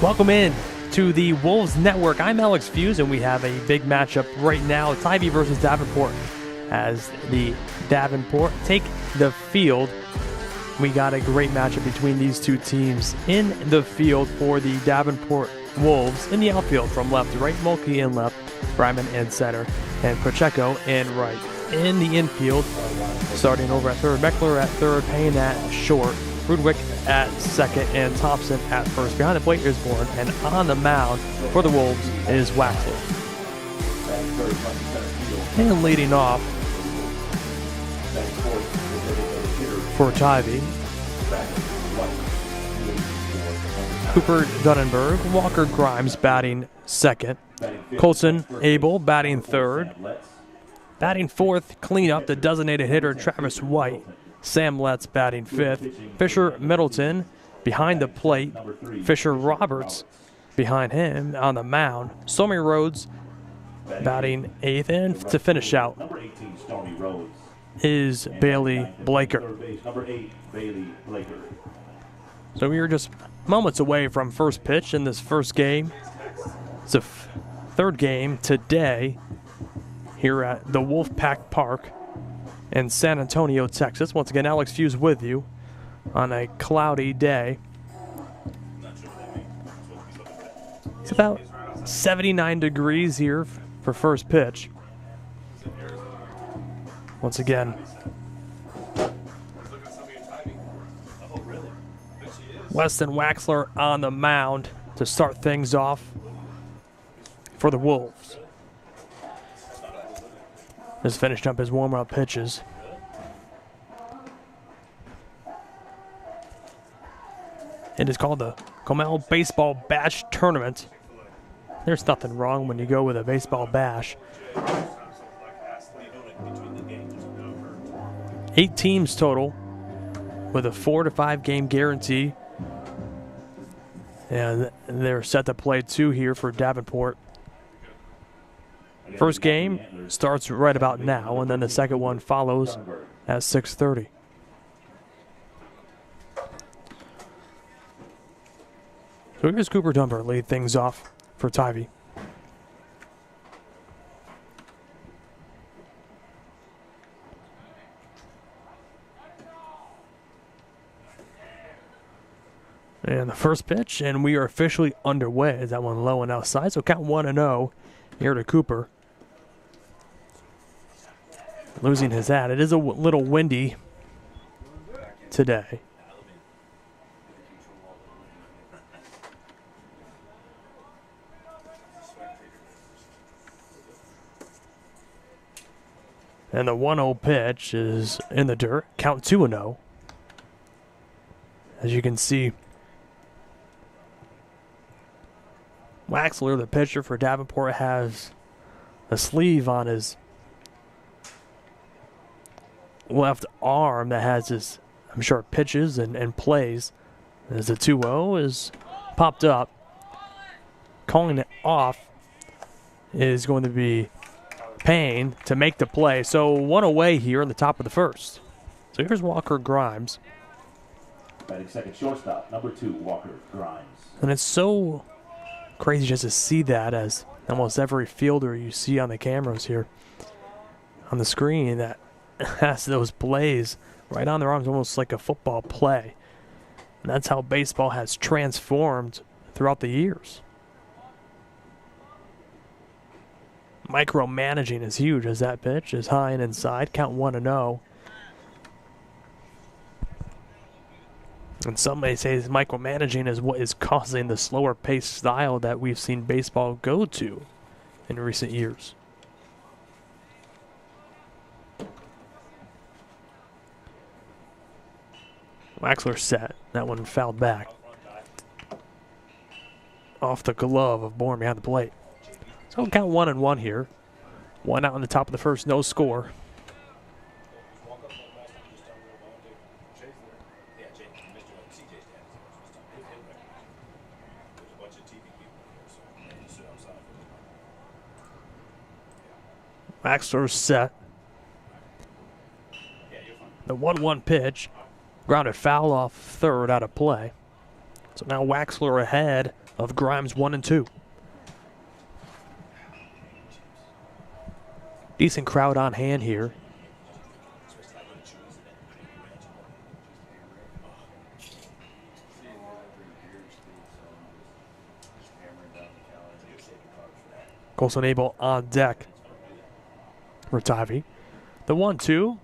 Welcome in to the Wolves Network. I'm Alex Fuse, and we have a big matchup right now. Tivy versus Davenport. As the Davenport take the field, we got a great matchup between these two teams. In the field for the Davenport Wolves, in the outfield from left to right, Mulkey in left, Bryman in center, and Pacheco in right. In the infield, starting over at third, Meckler at third, Payne at short, Rudwick at second, and Thompson at first. Behind the plate is Bourne, and on the mound for the Wolves is Waxler. And leading off for Tivy, Cooper Dunnenberg, Walker Grimes batting second, Colson Abel batting third, batting fourth, cleanup, the designated hitter Travis White, Sam Letts batting fifth, Fisher Middleton behind the plate, Fisher Roberts behind him on the mound, Stormy Rhodes batting eighth, and to finish out is Bailey Blaker. So we are just moments away from first pitch in this first game. It's a third game today here at the Wolfpack Park in San Antonio, Texas. Once again, Alex Fuse with you on a cloudy day. It's about 79 degrees here for first pitch. Once again, Weston Waxler on the mound to start things off for the Wolves. Just finished up his warm-up pitches. It is called the Comel Baseball Bash Tournament. There's nothing wrong when you go with a baseball bash. 8 teams total with a 4 to 5 game guarantee. And they're set to play 2 here for Davenport. First game starts right about now, and then the second one follows at 6:30. So here's Cooper Dumper lead things off for Tivy. And the first pitch, and we are officially underway. Is that one low and outside? So count 1-0 here to Cooper. Losing his hat. It is a little windy today. And the 1-0 pitch is in the dirt. Count 2-0. As you can see, Waxler, the pitcher for Davenport, has a sleeve on his left arm that has his, I'm sure, pitches and plays. As the 2-0 is popped up, calling it off is going to be Payne to make the play. So one away here in the top of the first. So here's Walker Grimes. Batting second, shortstop, number 2, Walker Grimes. And it's so crazy just to see that, as almost every fielder you see on the cameras here on the screen that has those plays right on their arms, almost like a football play. And that's how baseball has transformed throughout the years. Micromanaging is huge as that pitch is high and inside. Count 1-0. And some may say micromanaging is what is causing the slower paced style that we've seen baseball go to in recent years. Waxler set. That one fouled back. Off the glove of Bourne behind the plate. So we'll count 1-1 here. 1 out on the top of the first, no score. Waxler set. The 1-1 pitch. Grounded foul off third, out of play. So now Waxler ahead of Grimes 1 and 2. Decent crowd on hand here. Colson Abel on deck for Tivy. The 1-2.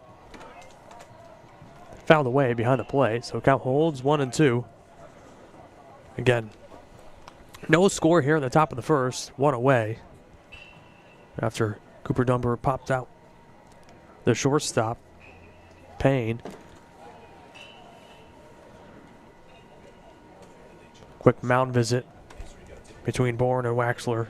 Fouled away behind the plate, so count holds 1 and 2. Again, no score here in the top of the first. One away after Cooper Dunbar popped out the shortstop. Payne. Quick mound visit between Bourne and Waxler.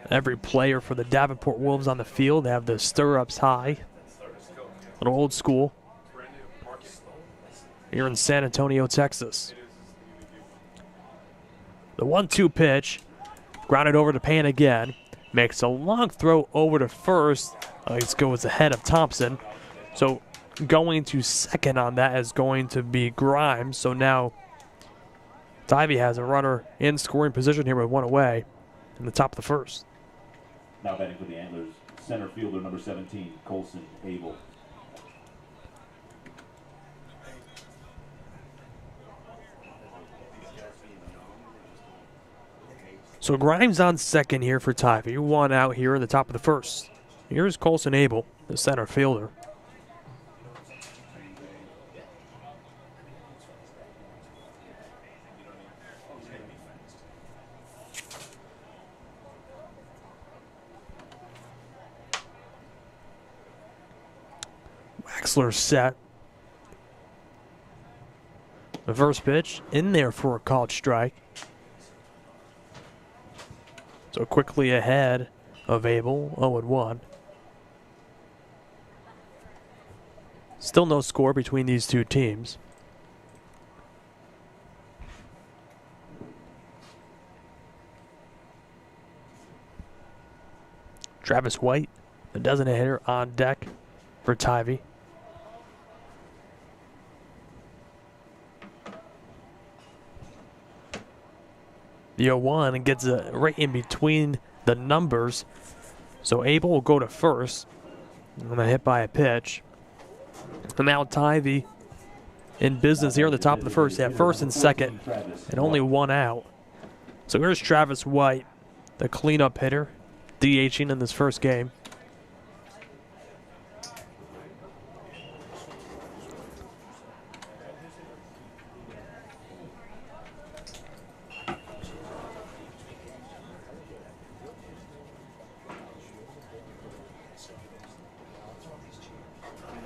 Every player for the Davenport Wolves on the field, they have the stirrups high. A little old school. Here in San Antonio, Texas. The 1-2 pitch. Grounded over to Payne again. Makes a long throw over to first. It goes ahead of Thompson. So going to second on that is going to be Grimes. So now Tivy has a runner in scoring position here with one away in the top of the first. Now batting for the Antlers, center fielder number 17, Colson Abel. So Grimes on second here for Tivy. One out here in the top of the first. Here's Colson Abel, the center fielder. Waxler set. The first pitch in there for a called strike. So quickly ahead of Abel, 0-1. Still no score between these two teams. Travis White, the designated hitter, on deck for Tivy. The 0-1 and gets right in between the numbers. So Abel will go to first. And then hit by a pitch. And now Tivy in business here at the top of the first. They have first and second and only one out. So here's Travis White, the cleanup hitter, DHing in this first game.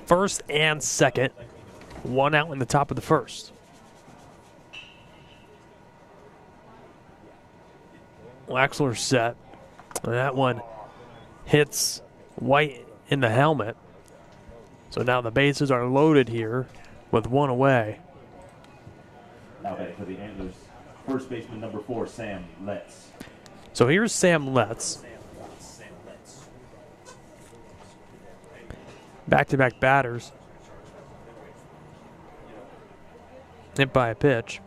First and second, one out in the top of the first. Waxler set. And that one hits White in the helmet. So now the bases are loaded here with one away. Now batting for the Antlers, first baseman number 4, Sam Letts. So here's Sam Letts. Back-to-back batters. Hit by a pitch.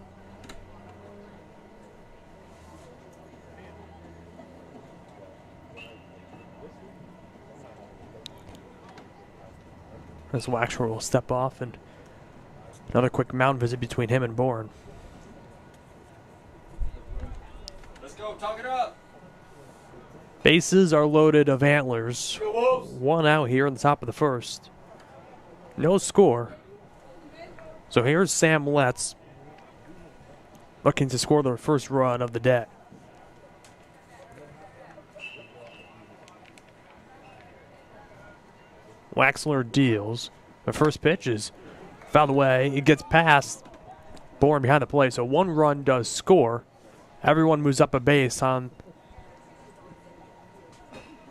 As Waxler will step off, and another quick mound visit between him and Bourne. Let's go, talk it up. Bases are loaded of Antlers. One out here in the top of the first. No score. So here's Sam Letts looking to score the first run of the day. Waxler deals. The first pitch is fouled away. It gets past Bourne behind the plate. So one run does score. Everyone moves up a base on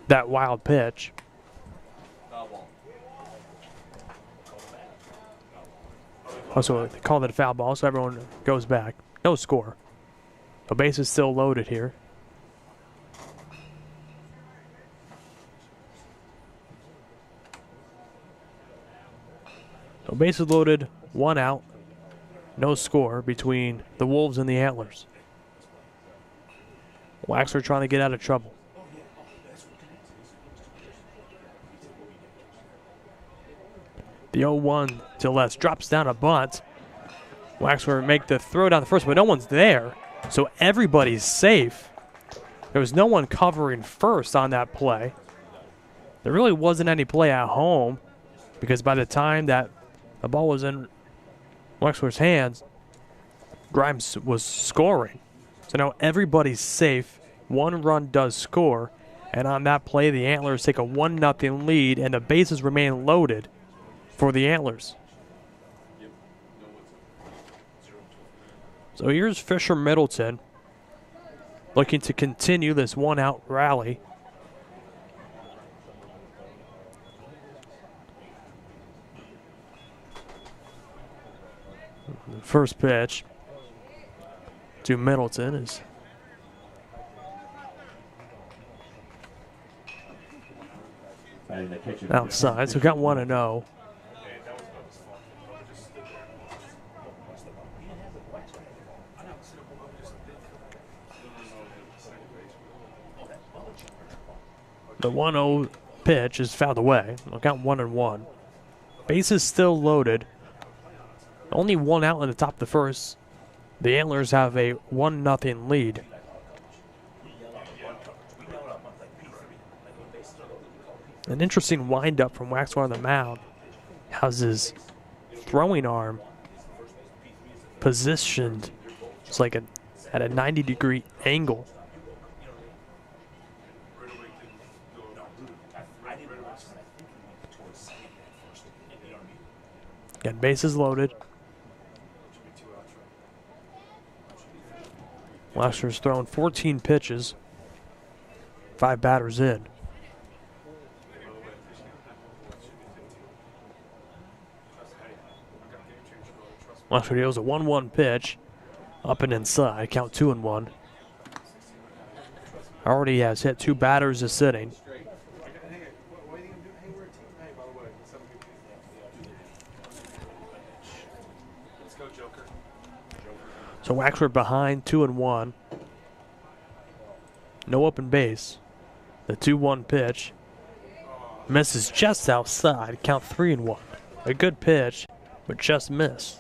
that wild pitch. Also, they called it a foul ball, so everyone goes back. No score. The base is still loaded here. So bases loaded, 1 out, no score between the Wolves and the Antlers. Waxler trying to get out of trouble. The 0-1 to left drops down a bunt. Waxler make the throw down the first, but no one's there, so everybody's safe. There was no one covering first on that play. There really wasn't any play at home because by the time that the ball was in Waxler's hands, Grimes was scoring. So now everybody's safe. 1 run does score, and on that play, the Antlers take a 1-0 lead, and the bases remain loaded for the Antlers. So here's Fisher Middleton looking to continue this 1-out rally. The first pitch to Middleton is outside, so got 1-0. The 1-0 pitch is fouled away. We'll count 1-1. Bases still loaded. Only 1 out in the top of the first. The Antlers have a 1-0 lead. An interesting windup from Waxler on the mound. Has his throwing arm positioned it's like at a 90-degree angle. Again, bases loaded. Waxler's thrown 14 pitches, 5 batters in. Waxler deals a 1-1 pitch, up and inside, count 2-1. Already has hit 2 batters this inning. So Waxler behind 2-1. No open base. The 2-1 pitch misses just outside. Count 3-1. A good pitch, but just missed.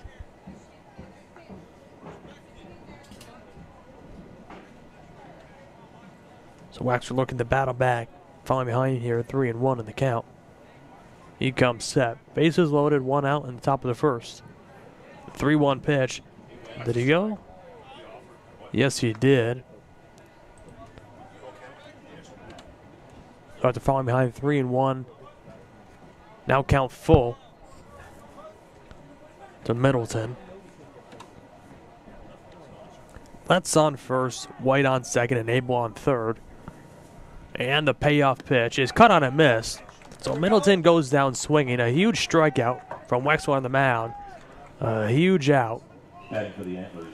So Waxler looking to battle back. Falling behind here, 3-1 in the count. He comes set. Bases loaded, 1 out in the top of the first. 3-1 pitch. Did he go? Yes, he did. So after falling behind 3-1, now count full to Middleton. Let's on first, White on second, and Abel on third. And the payoff pitch is cut on a miss. So Middleton goes down swinging. A huge strikeout from Waxler on the mound. A huge out. Batting for the Antlers.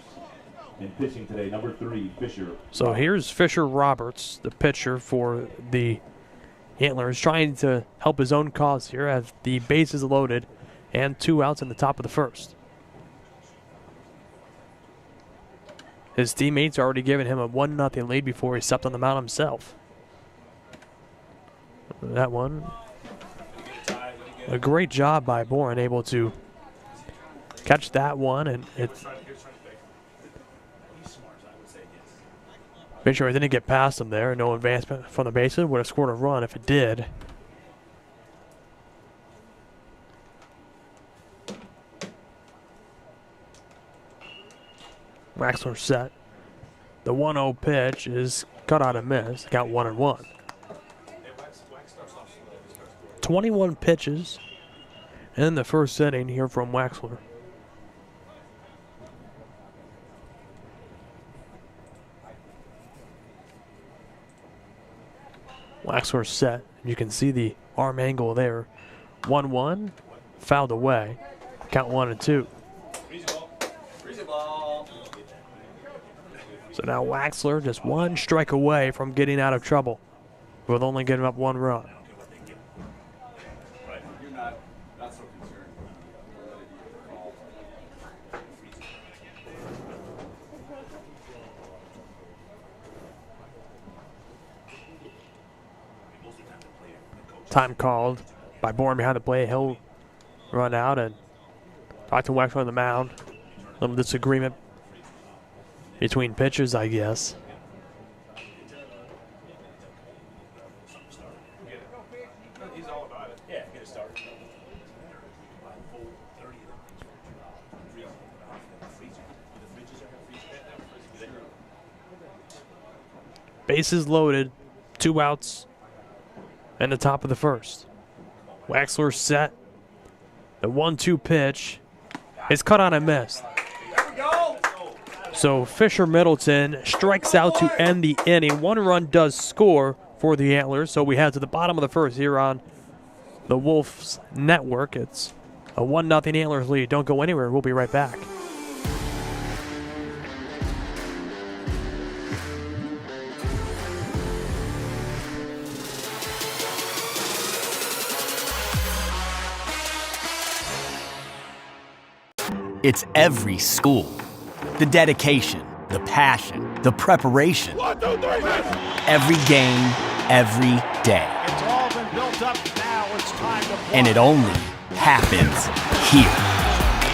And pitching today, number 3, Fisher. So here's Fisher Roberts, the pitcher for the Antlers, trying to help his own cause here as the bases loaded and 2 outs in the top of the first. His teammates already given him a 1-0 lead before he stepped on the mound himself. That one, a great job by Bourne, able to catch that one, and it's make sure it didn't get past him there. No advancement from the bases. Would have scored a run if it did. Waxler set. The 1-0 pitch is cut out and missed. Count 1-1. 21 pitches in the first inning here from Waxler. Waxler set. You can see the arm angle there. 1-1, fouled away. Count 1-2. So now Waxler just 1 strike away from getting out of trouble with only giving up 1 run. Time called by Bourne behind the plate. He'll run out and talk to Wexler on the mound. A little disagreement between pitchers, I guess. Bases loaded, 2 outs, and the top of the first. Wexler set. The 1-2 pitch is cut on and missed. So Fisher Middleton strikes out to end the inning. 1 run does score for the Antlers. So we head to the bottom of the first here on the Wolves Network. It's a 1-0 Antlers lead. Don't go anywhere. We'll be right back. It's every school. The dedication, the passion, the preparation. 1, 2, 3, Every game, every day. It's all been built up. Now it's time to play. And it only happens here.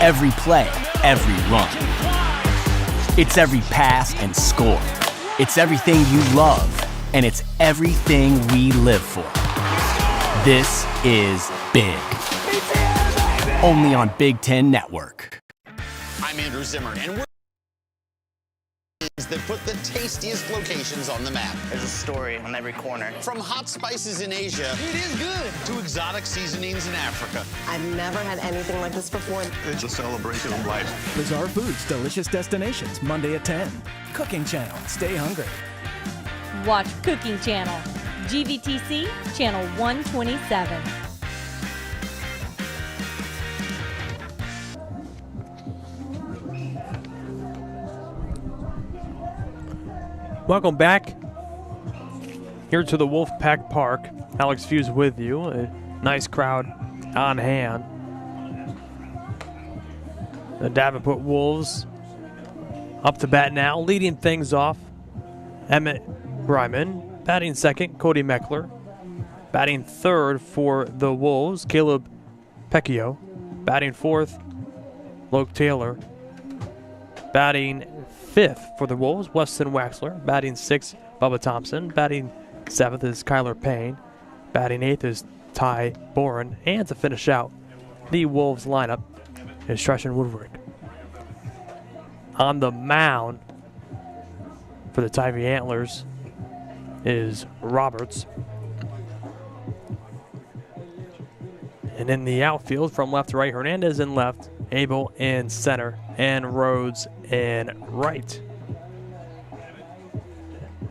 Every play, every run. It's every pass and score. It's everything you love, and it's everything we live for. This is big. Only on Big Ten Network. I'm Andrew Zimmer, and we're that put the tastiest locations on the map. There's a story on every corner. From hot spices in Asia, it is good, to exotic seasonings in Africa. I've never had anything like this before. It's a celebration of life. Bizarre Foods, delicious destinations, Monday at 10. Cooking Channel, stay hungry. Watch Cooking Channel, GVTC, Channel 127. Welcome back here to the Wolfpack Park. Alex Fuse with you. A nice crowd on hand. The Davenport Wolves up to bat now, leading things off. Emmett Bryman batting second. Cody Meckler batting third for the Wolves. Caleb Pecchio batting fourth. Loke Taylor batting fifth for the Wolves. Weston Waxler batting sixth. Bubba Thompson batting seventh is Kyler Payne. Batting eighth is Ty Boren. And to finish out the Wolves lineup is Treshan Woodward. On the mound for the Tivy Antlers is Roberts. And in the outfield from left to right, Hernandez in left, Abel in center, and Rhodes in right.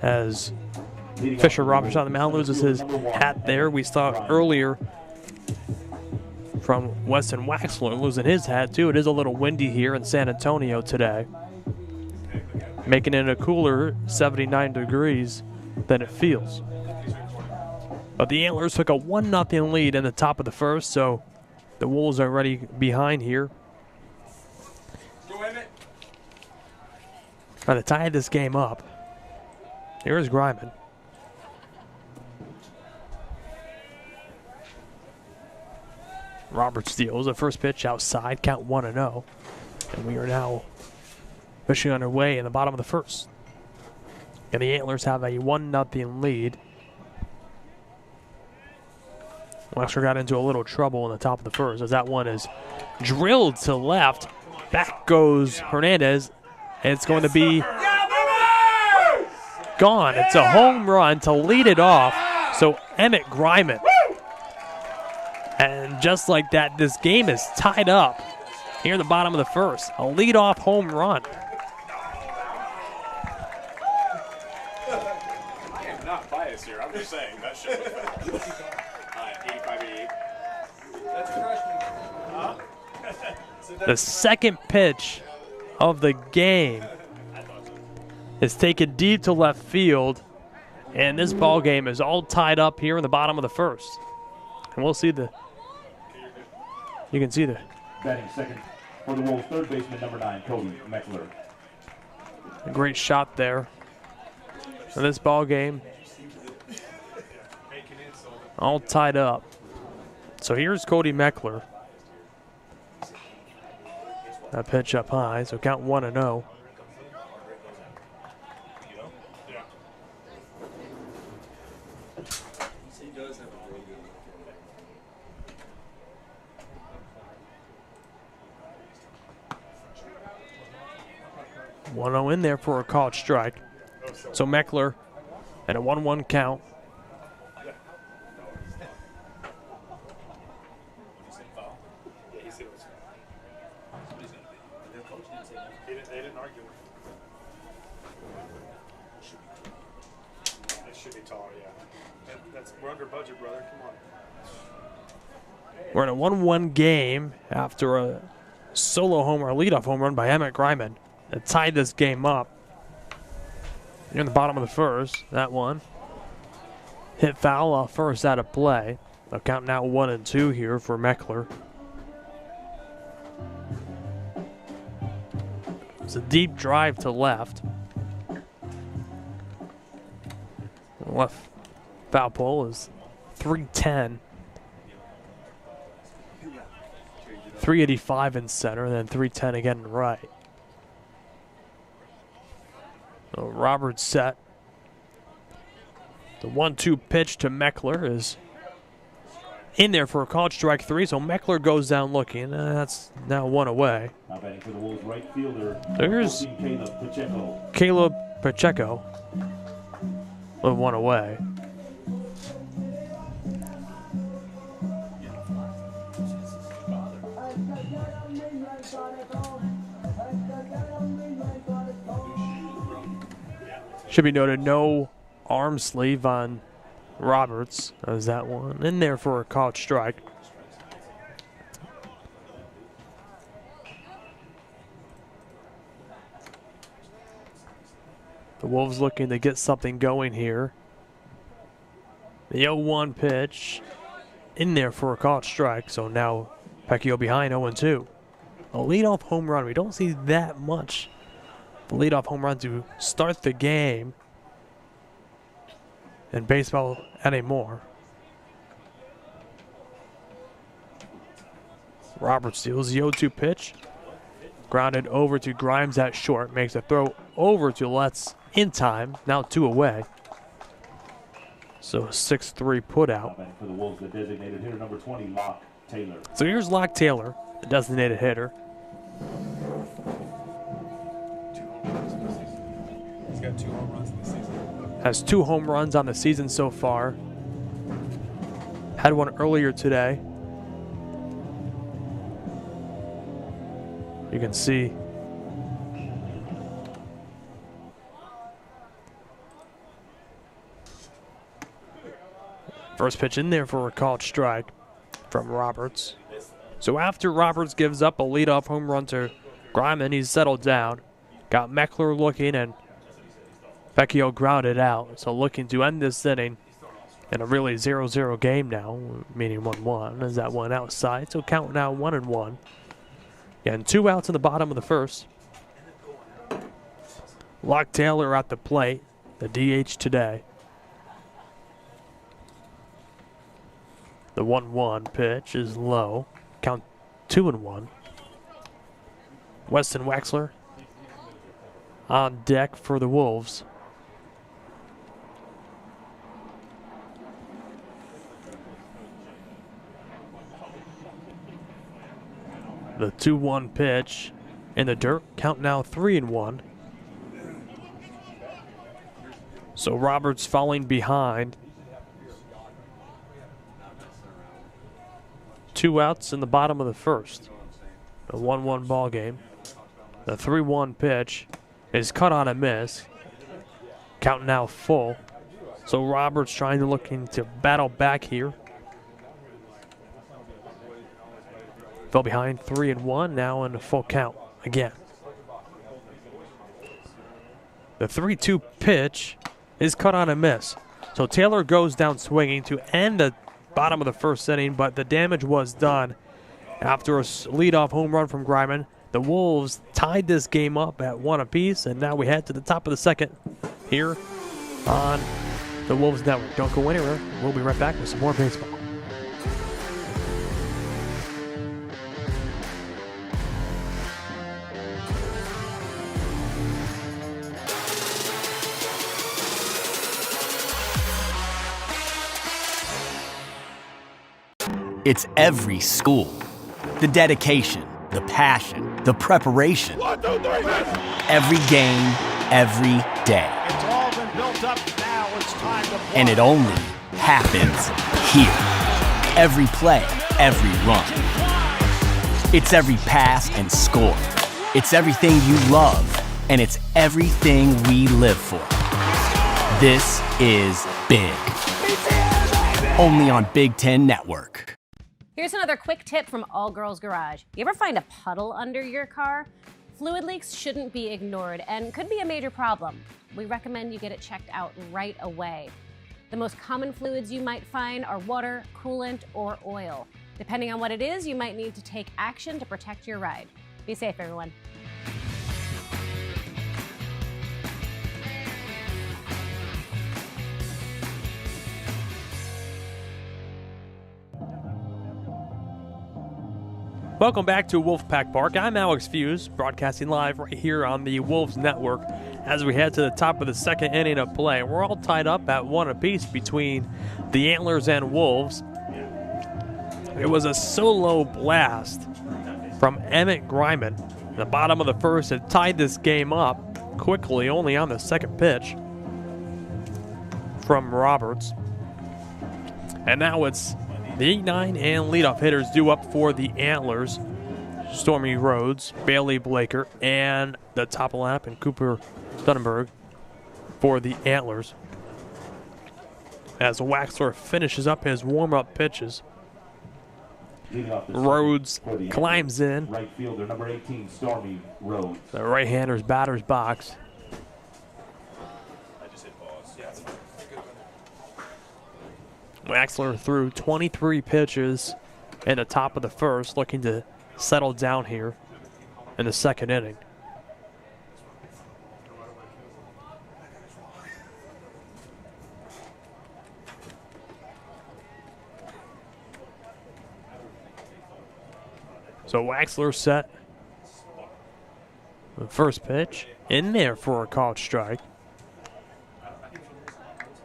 As Fisher Roberts on the mound loses his hat there. We saw earlier from Weston Waxler losing his hat too. It is a little windy here in San Antonio today, making it a cooler 79 degrees than it feels. But the Antlers took a 1-0 lead in the top of the first, so the Wolves are already behind here. Trying to tie this game up. Here's Griman. Robert steals the first pitch outside, count 1-0. And we are now pushing underway in the bottom of the first. And the Antlers have a 1-0 lead. Wexler got into a little trouble in the top of the first as that one is drilled to left. Back goes Hernandez. And it's going to be gone. It's a home run to lead it off. So Emmett Griman. And just like that, this game is tied up here in the bottom of the first. A leadoff home run. I am not biased here. I'm just saying that shit was 85-88. That's a freshman. The second pitch of the game is taken deep to left field, and this ball game is all tied up here in the bottom of the first. And we'll see you can see the Batting second for the Wolves, third baseman number 9, Cody Meckler. a great shot there. In this ball game, all tied up. So here's Cody Meckler. That pitch up high, so count 1-0. One-0 in there for a called strike. So Meckler and a 1-1 count. They didn't argue. It should be taller, yeah. We're under budget, brother. Come on. We're in a 1-1 game after a solo homer, a leadoff home run by Emmett Griman that tied this game up. Near the bottom of the first, that one. Hit foul off first out of play. The count now 1-2 here for Meckler. It's a deep drive to left. Left foul pole is 310. 385 in center, then 310 again in right. So Roberts set. The 1-2 pitch to Meckler is in there for a called strike 3, so Meckler goes down looking. That's now 1 away. Now batting for the Wolves right fielder. There's Caleb Pacheco. Caleb Pacheco with 1 away. Should be noted, no arm sleeve on Roberts. As that one in there for a called strike. The Wolves looking to get something going here. The 0-1 pitch in there for a called strike. So now Pecchio behind 0-2. A leadoff home run. We don't see that much. The leadoff home run to start the game in baseball anymore. Roberts steals the 0-2 pitch. Grounded over to Grimes at short. Makes a throw over to Letts in time. Now 2 away. So 6-3 put out. For the Wolves, the designated hitter number 20, Locke Taylor. So here's Locke Taylor, the designated hitter. He's got 2 home runs in the season. Has 2 home runs on the season so far. Had one earlier today. You can see first pitch in there for a called strike from Roberts. So after Roberts gives up a leadoff home run to Griman, he's settled down. Got Meckler looking, and Vecchio grounded out. So looking to end this inning in a really 0-0 game now, meaning 1-1. As that one outside, so count now 1-1. And 2 outs in the bottom of the first. Locke Taylor at the plate, the DH today. The 1-1 pitch is low. Count 2-1. Weston Wexler on deck for the Wolves. The 2-1 pitch in the dirt. Count now 3-1. So Roberts falling behind. 2 outs in the bottom of the first. A 1-1 ball game. The 3-1 pitch is cut on a miss. Count now full. So Roberts trying to looking to battle back here. Fell behind 3-1, now in a full count again. The 3-2 pitch is cut on a miss. So Taylor goes down swinging to end the bottom of the first inning, but the damage was done after a leadoff home run from Griman. The Wolves tied this game up at 1 apiece, and now we head to the top of the second here on the Wolves Network. Don't go anywhere. We'll be right back with some more baseball. It's every school. The dedication, the passion, the preparation. 1, 2, 3, Every game, every day. It's all been built up. Now it's time to play. And it only happens here. Every play, every run. It's every pass and score. It's everything you love, and it's everything we live for. This is big. Only on Big Ten Network. Here's another quick tip from All Girls Garage. You ever find a puddle under your car? Fluid leaks shouldn't be ignored and could be a major problem. We recommend you get it checked out right away. The most common fluids you might find are water, coolant, or oil. Depending on what it is, you might need to take action to protect your ride. Be safe, everyone. Welcome back to Wolfpack Park. I'm Alex Fuse, broadcasting live right here on the Wolves Network as we head to the top of the second inning of play. We're all tied up at 1 apiece between the Antlers and Wolves. It was a solo blast from Emmett Griman in the bottom of the first that tied this game up quickly, only on the second pitch from Roberts. And now it's the 8-9 and leadoff hitters due up for the Antlers. Stormy Rhodes, Bailey Blaker, and the top of the lineup, and Cooper Dunnenberg for the Antlers. As Waxler finishes up his warm-up pitches, Rhodes climbs in. Right fielder number 18, Stormy Rhodes. The right-hander's batter's box. Waxler threw 23 pitches in the top of the first, looking to settle down here in the second inning. So Waxler set the first pitch in there for a called strike.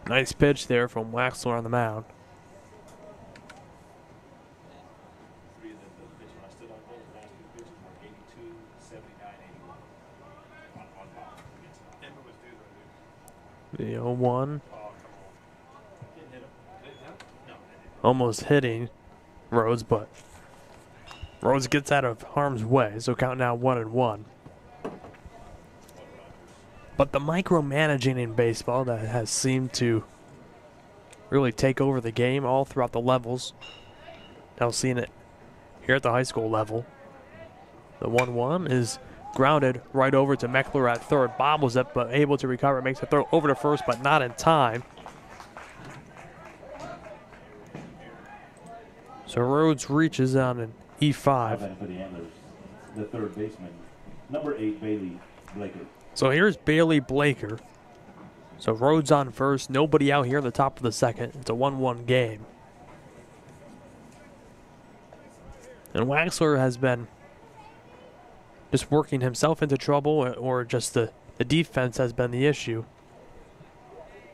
Nice pitch there from Waxler on the mound. The 0-1. Almost hitting Rhodes, but Rhodes gets out of harm's way, so count now 1-1. But the micromanaging in baseball that has seemed to really take over the game all throughout the levels. Now seeing it here at the high school level. The 1-1 is grounded right over to Meckler at third. Bobbles it, but able to recover. Makes a throw over to first, but not in time. So Rhodes reaches on an E5. For the Antlers, the third baseman, number 8, Bailey Blaker. So here's Bailey Blaker. So Rhodes on first, nobody out here in the top of the second. It's a 1-1 game. And Waxler has been just working himself into trouble, or just the defense has been the issue.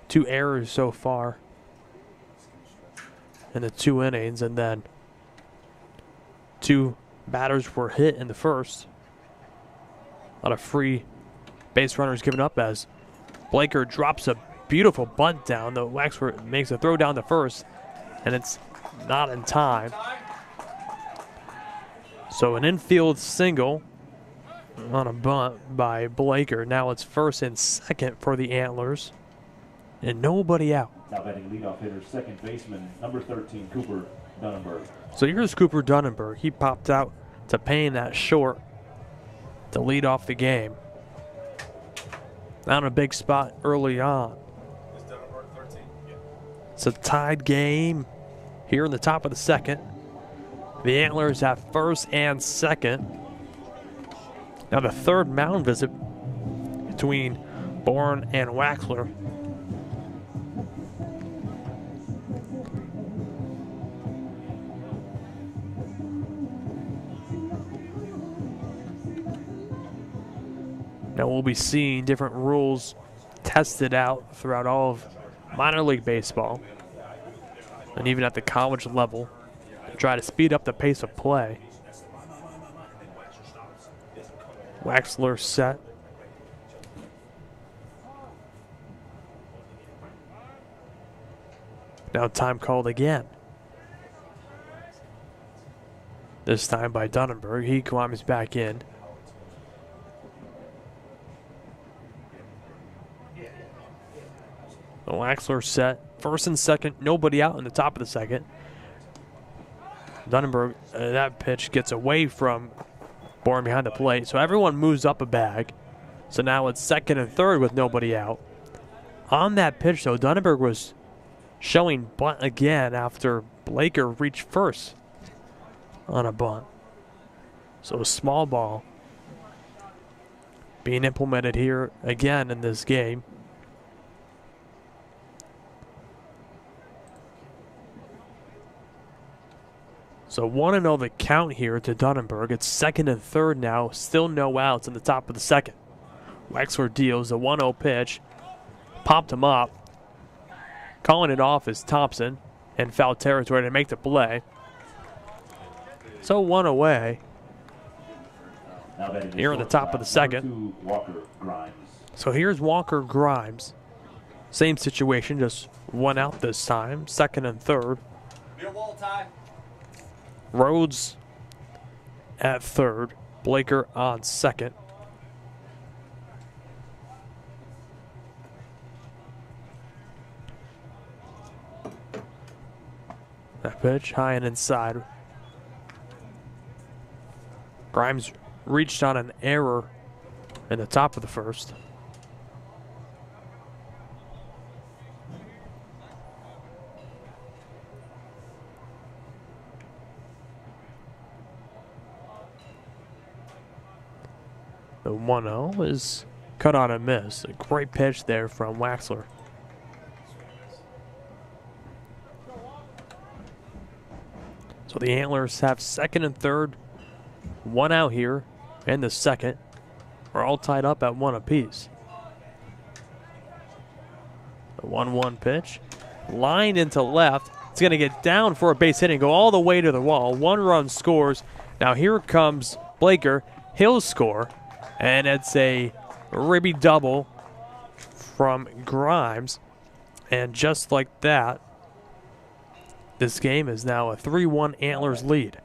2 errors so far in the 2 innings, and then 2 batters were hit in the first. A lot of free base runners given up as Blaker drops a beautiful bunt down. The Waxler makes a throw down the first, and it's not in time. So an infield single on a bunt by Blaker. Now it's first and second for the Antlers, and nobody out. Now batting leadoff hitter, second baseman, number 13, Cooper Dunnenberg. So here's Cooper Dunnenberg. He popped out to Payne that short to lead off the game. Not in a big spot early on. It's a tied game here in the top of the second. The Antlers have first and second. Now the third mound visit between Bourne and Waxler. Now we'll be seeing different rules tested out throughout all of minor league baseball and even at the college level to try to speed up the pace of play. Waxler set. Now time called again. This time by Davenport. He climbs back in. The Waxler set. First and second, nobody out in the top of the second. Davenport, that pitch gets away from Bourne behind the plate, so everyone moves up a bag. So now it's second and third with nobody out. On that pitch, though, Davenport was showing bunt again after Blaker reached first on a bunt. So a small ball being implemented here again in this game. So 1-0 the count here to Davenport. It's second and third now. Still no outs in the top of the second. Waxler deals a 1-0 pitch. Popped him up. Calling it off is Thompson in foul territory to make the play. So one away here in the top of the second. So here's Walker Grimes. Same situation, just one out this time. Second and third. Rhodes at third. Blaker on second. That pitch high and inside. Grimes reached on an error in the top of the first. The 1-0 is cut on a miss. A great pitch there from Waxler. So the Antlers have second and third. One out here in the second. We're all tied up at one apiece. The 1-1 pitch. Lined into left. It's going to get down for a base hit and go all the way to the wall. One run scores. Now here comes Blaker. He'll score. And it's a ribby double from Grimes. And just like that, this game is now a 3-1 Antlers lead.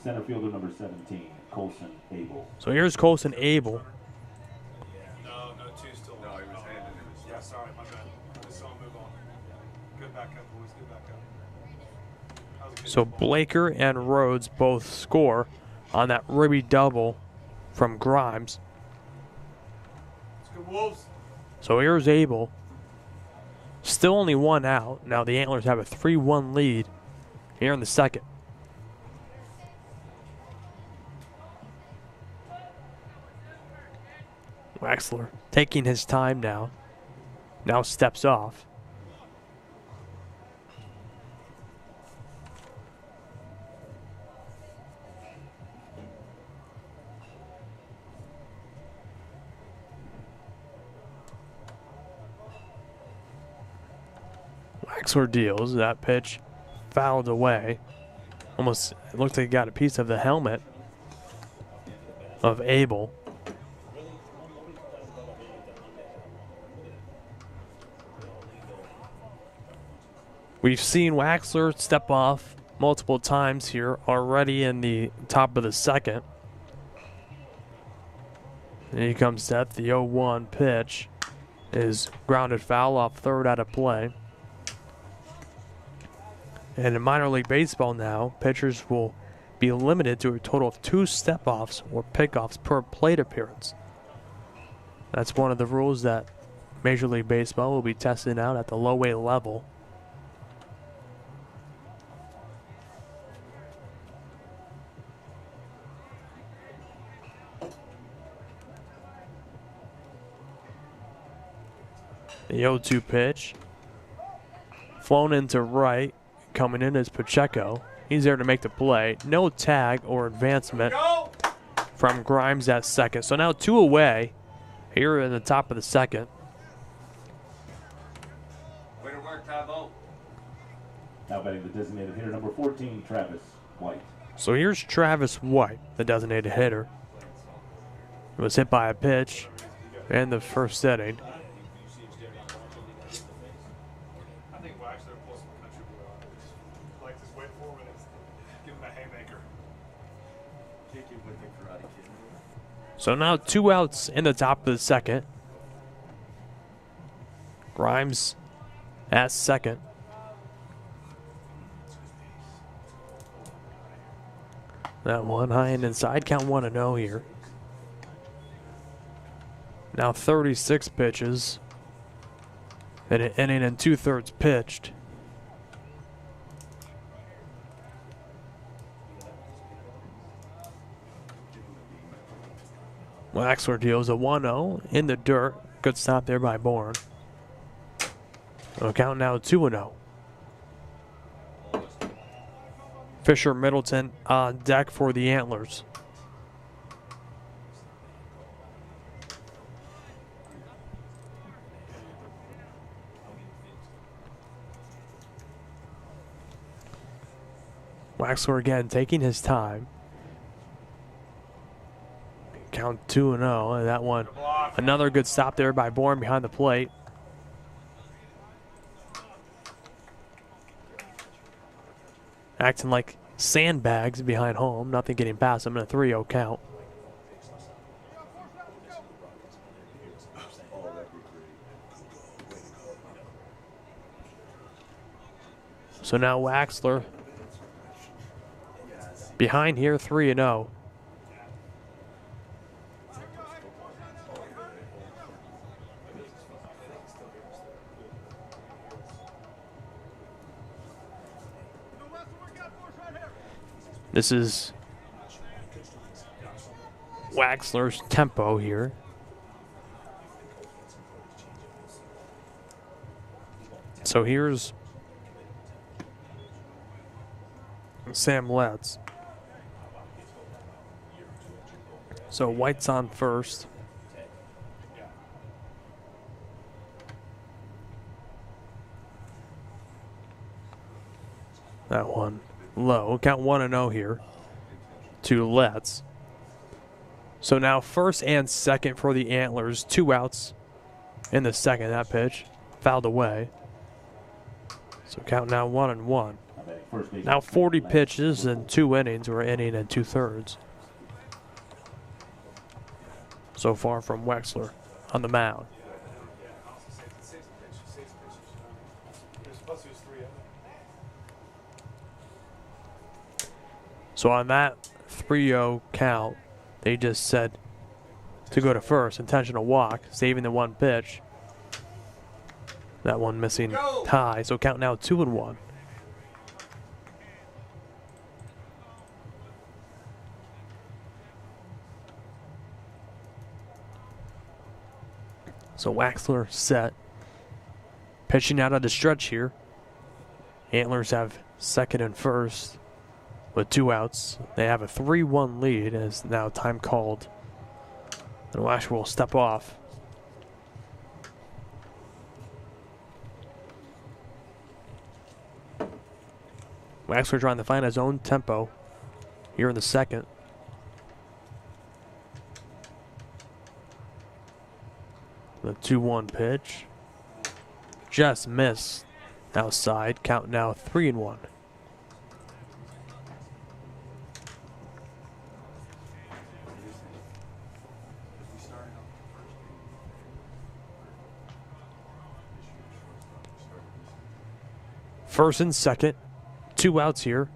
Center fielder number 17, Colson Abel. So here's Colson Abel. No, two still. No, he was handed it. Yeah, sorry, my bad. I saw him move on. Good backup, boys. Good backup. So Blaker and Rhodes both score on that ribby double from Grimes. Let's go, Wolves. So here's Abel. Still only one out. Now the Antlers have a 3-1 lead here in the second. Waxler taking his time now. Now steps off. Waxler deals. That pitch fouled away. Almost it looked like he got a piece of the helmet of Abel. We've seen Waxler step off multiple times here already in the top of the second. And here comes Seth. The 0-1 pitch is grounded foul off third out of play. And in minor league baseball now, pitchers will be limited to a total of 2 step-offs or pickoffs per plate appearance. That's one of the rules that Major League Baseball will be testing out at the low-A level. The 0-2 pitch. Flown into right. Coming in is Pacheco. He's there to make the play. No tag or advancement from Grimes at second. So now 2 away. here in the top of the second. Way to work, Tybo. Now batting the designated hitter number 14, Travis White. So here's Travis White, the designated hitter. He was hit by a pitch in the first inning. I think Waxler pulls some country boy on it. Like just wait 4 minutes, give him a haymaker. Kick it with the Karate Kid. So now 2 outs in the top of the second. Grimes at second. That one high and inside, count 1-0 here. Now 36 pitches. And an inning and 2/3 pitched. Waxler deals a 1-0 in the dirt. Good stop there by Bourne. Count now 2-0. Fisher Middleton on deck for the Antlers. Waxler again taking his time. Count 2-0, and that one, another good stop there by Bourne behind the plate. Acting like sandbags behind home, nothing getting past him in a 3-0 count. So now Waxler behind here, 3-0. This is Waxler's tempo here. So here's Sam Letts. So White's on first. That one low. Count 1-0 here to Letts. So now first and second for the Antlers. 2 outs in the second. That pitch fouled away. So count now 1-1. Now 40 pitches and 2 innings, or inning and 2/3. So far from Waxler on the mound. So on that 3-0 count, they just said to go to first, intentional walk, saving the one pitch. That one missing tie, so count now 2-1. So Waxler set. Pitching out of the stretch here. Antlers have second and first with 2 outs. They have a 3-1 lead as now time called. And Waxler will step off. Waxler trying to find his own tempo here in the second. The 2-1 pitch. Just missed outside. Count now 3-1. First and second. 2 outs here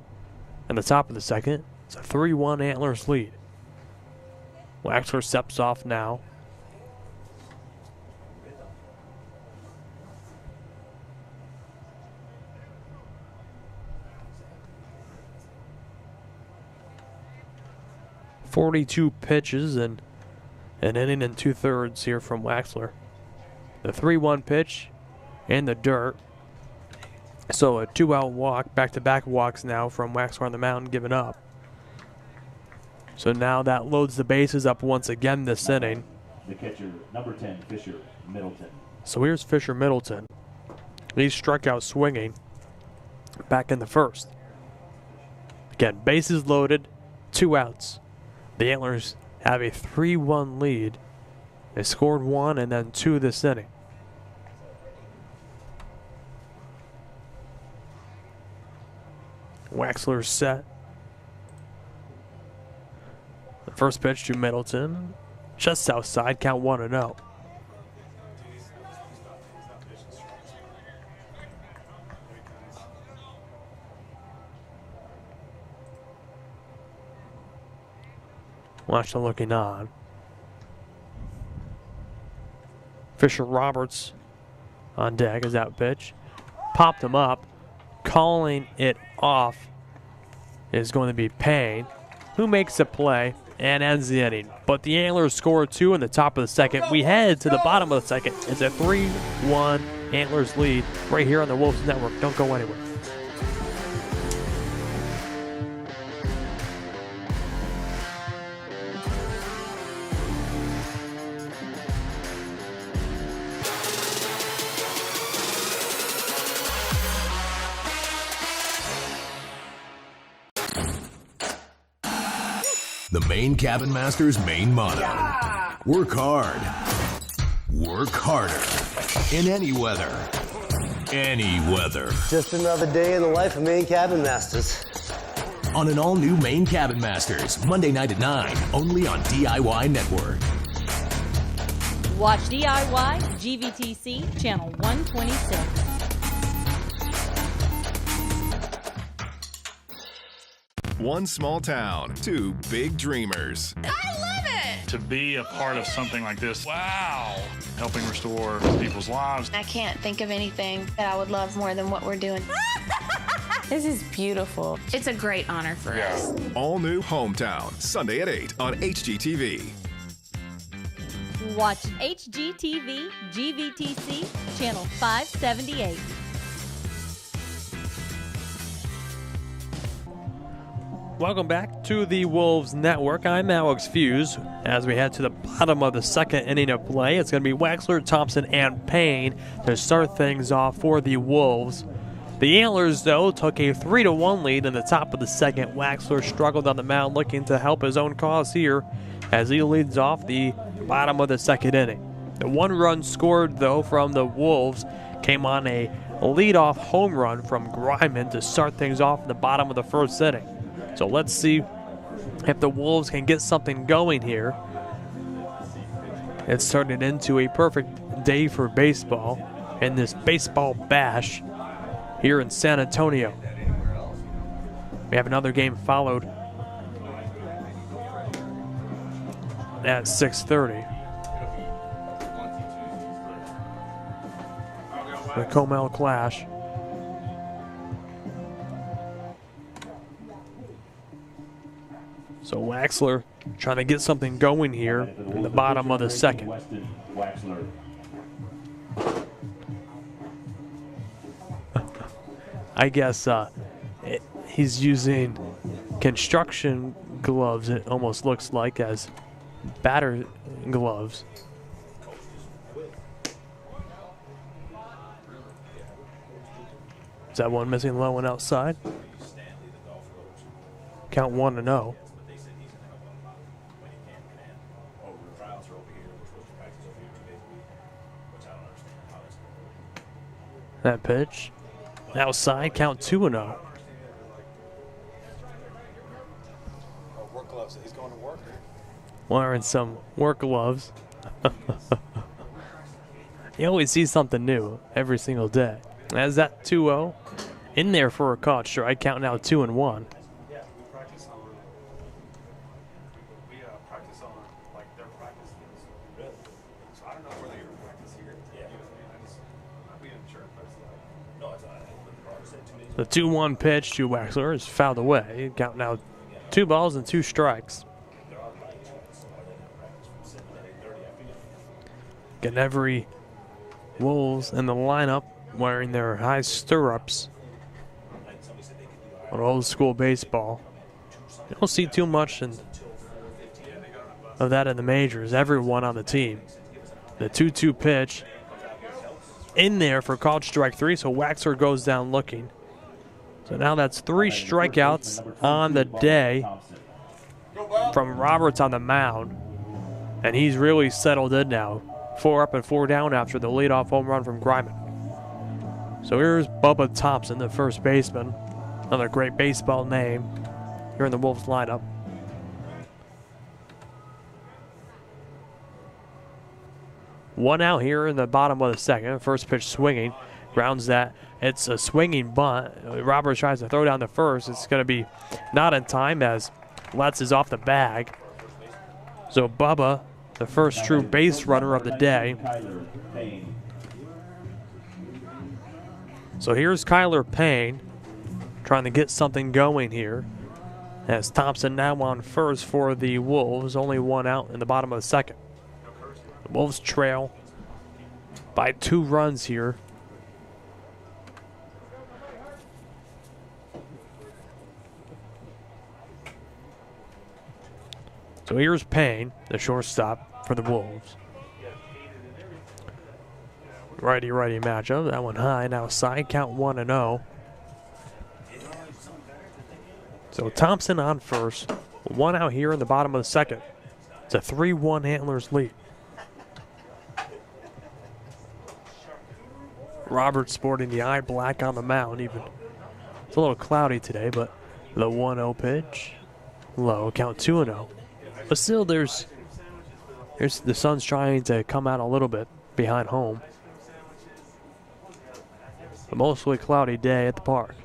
in the top of the second. It's a 3-1 Antlers lead. Waxler steps off now. .42 pitches and an inning and 2/3 here from Waxler. The 3-1 pitch in the dirt. So a 2-out walk, back-to-back walks now from Waxler on the mound, given up. So now that loads the bases up once again this inning. The catcher, number 10, Fisher Middleton. So here's Fisher Middleton. He struck out swinging back in the first. Again, bases loaded, 2 outs. The Antlers have a 3-1 lead. They scored 1 and then 2 this inning. Waxler's set. The first pitch to Middleton. Just outside, count 1-0. Watch looking on. Fisher Roberts on deck as that pitch. Popped him up. Calling it off is going to be Payne, who makes a play and ends the inning. But the Antlers score 2 in the top of the second. We head to the bottom of the second. It's a 3-1 Antlers lead right here on the Wolves Network. Don't go anywhere. The Maine Cabin Master's main motto. Yeah! Work hard. Work harder. In any weather. Any weather. Just another day in the life of Maine Cabin Masters. On an all-new Maine Cabin Masters, Monday night at 9, only on DIY Network. Watch DIY GVTC Channel 126. One small town, 2 big dreamers. I love it! To be a part of something like this, wow! Helping restore people's lives. I can't think of anything that I would love more than what we're doing. This is beautiful. It's a great honor for us. All new Hometown, Sunday at 8 on HGTV. Watch HGTV GVTC Channel 578. Welcome back to the Wolves Network. I'm Alex Fuse. As we head to the bottom of the second inning of play, it's going to be Waxler, Thompson, and Payne to start things off for the Wolves. The Antlers, though, took a 3-1 lead in the top of the second. Waxler struggled on the mound, looking to help his own cause here as he leads off the bottom of the second inning. The 1 run scored, though, from the Wolves came on a leadoff home run from Griman to start things off in the bottom of the first inning. So let's see if the Wolves can get something going here. It's turning into a perfect day for baseball in this baseball bash here in San Antonio. We have another game followed at 6:30. The Comel Clash. So Waxler trying to get something going here in the bottom of the second. I guess he's using construction gloves, it almost looks like, as batter gloves. Is that one missing low and outside? Count 1-0. That pitch. Outside, count 2-0. Work gloves. He's going to work. Wearing some work gloves. You always see something new every single day. As that 2-0 in there for a caught strike, count now 2-1. Yeah, we practice on. We practice on like their practice fields. Really? So I don't know where they practice here. Yeah. We didn't sure, but no, it's The 2-1 pitch to Waxler is fouled away. Count now 2 balls and 2 strikes. Getting every Wolves in the lineup wearing their high stirrups on old school baseball. You don't see too much in of that in the majors, everyone on the team. The 2-2 pitch in there for called strike 3, so Waxer goes down looking. So now that's 3 strikeouts on the day from Roberts on the mound. And he's really settled in now. 4 up and 4 down after the leadoff home run from Griman. So here's Bubba Thompson, the first baseman. Another great baseball name here in the Wolves lineup. One out here in the bottom of the second. First pitch swinging. Grounds that. It's a swinging bunt. Roberts tries to throw down the first. It's going to be not in time as Letts is off the bag. So Bubba, the first true base runner of the day. So here's Kyler Payne trying to get something going here. As Thompson now on first for the Wolves. Only one out in the bottom of the second. The Wolves trail by 2 runs here. So here's Payne, the shortstop for the Wolves. Righty-righty matchup. That one high, now side, count 1-0. So Thompson on first. One out here in the bottom of the second. It's a 3-1 Antlers lead. Roberts sporting the eye black on the mound. Even it's a little cloudy today, but the 1-0 pitch. Low, count 2-0. But still, there's the sun's trying to come out a little bit behind home. A mostly cloudy day at the park.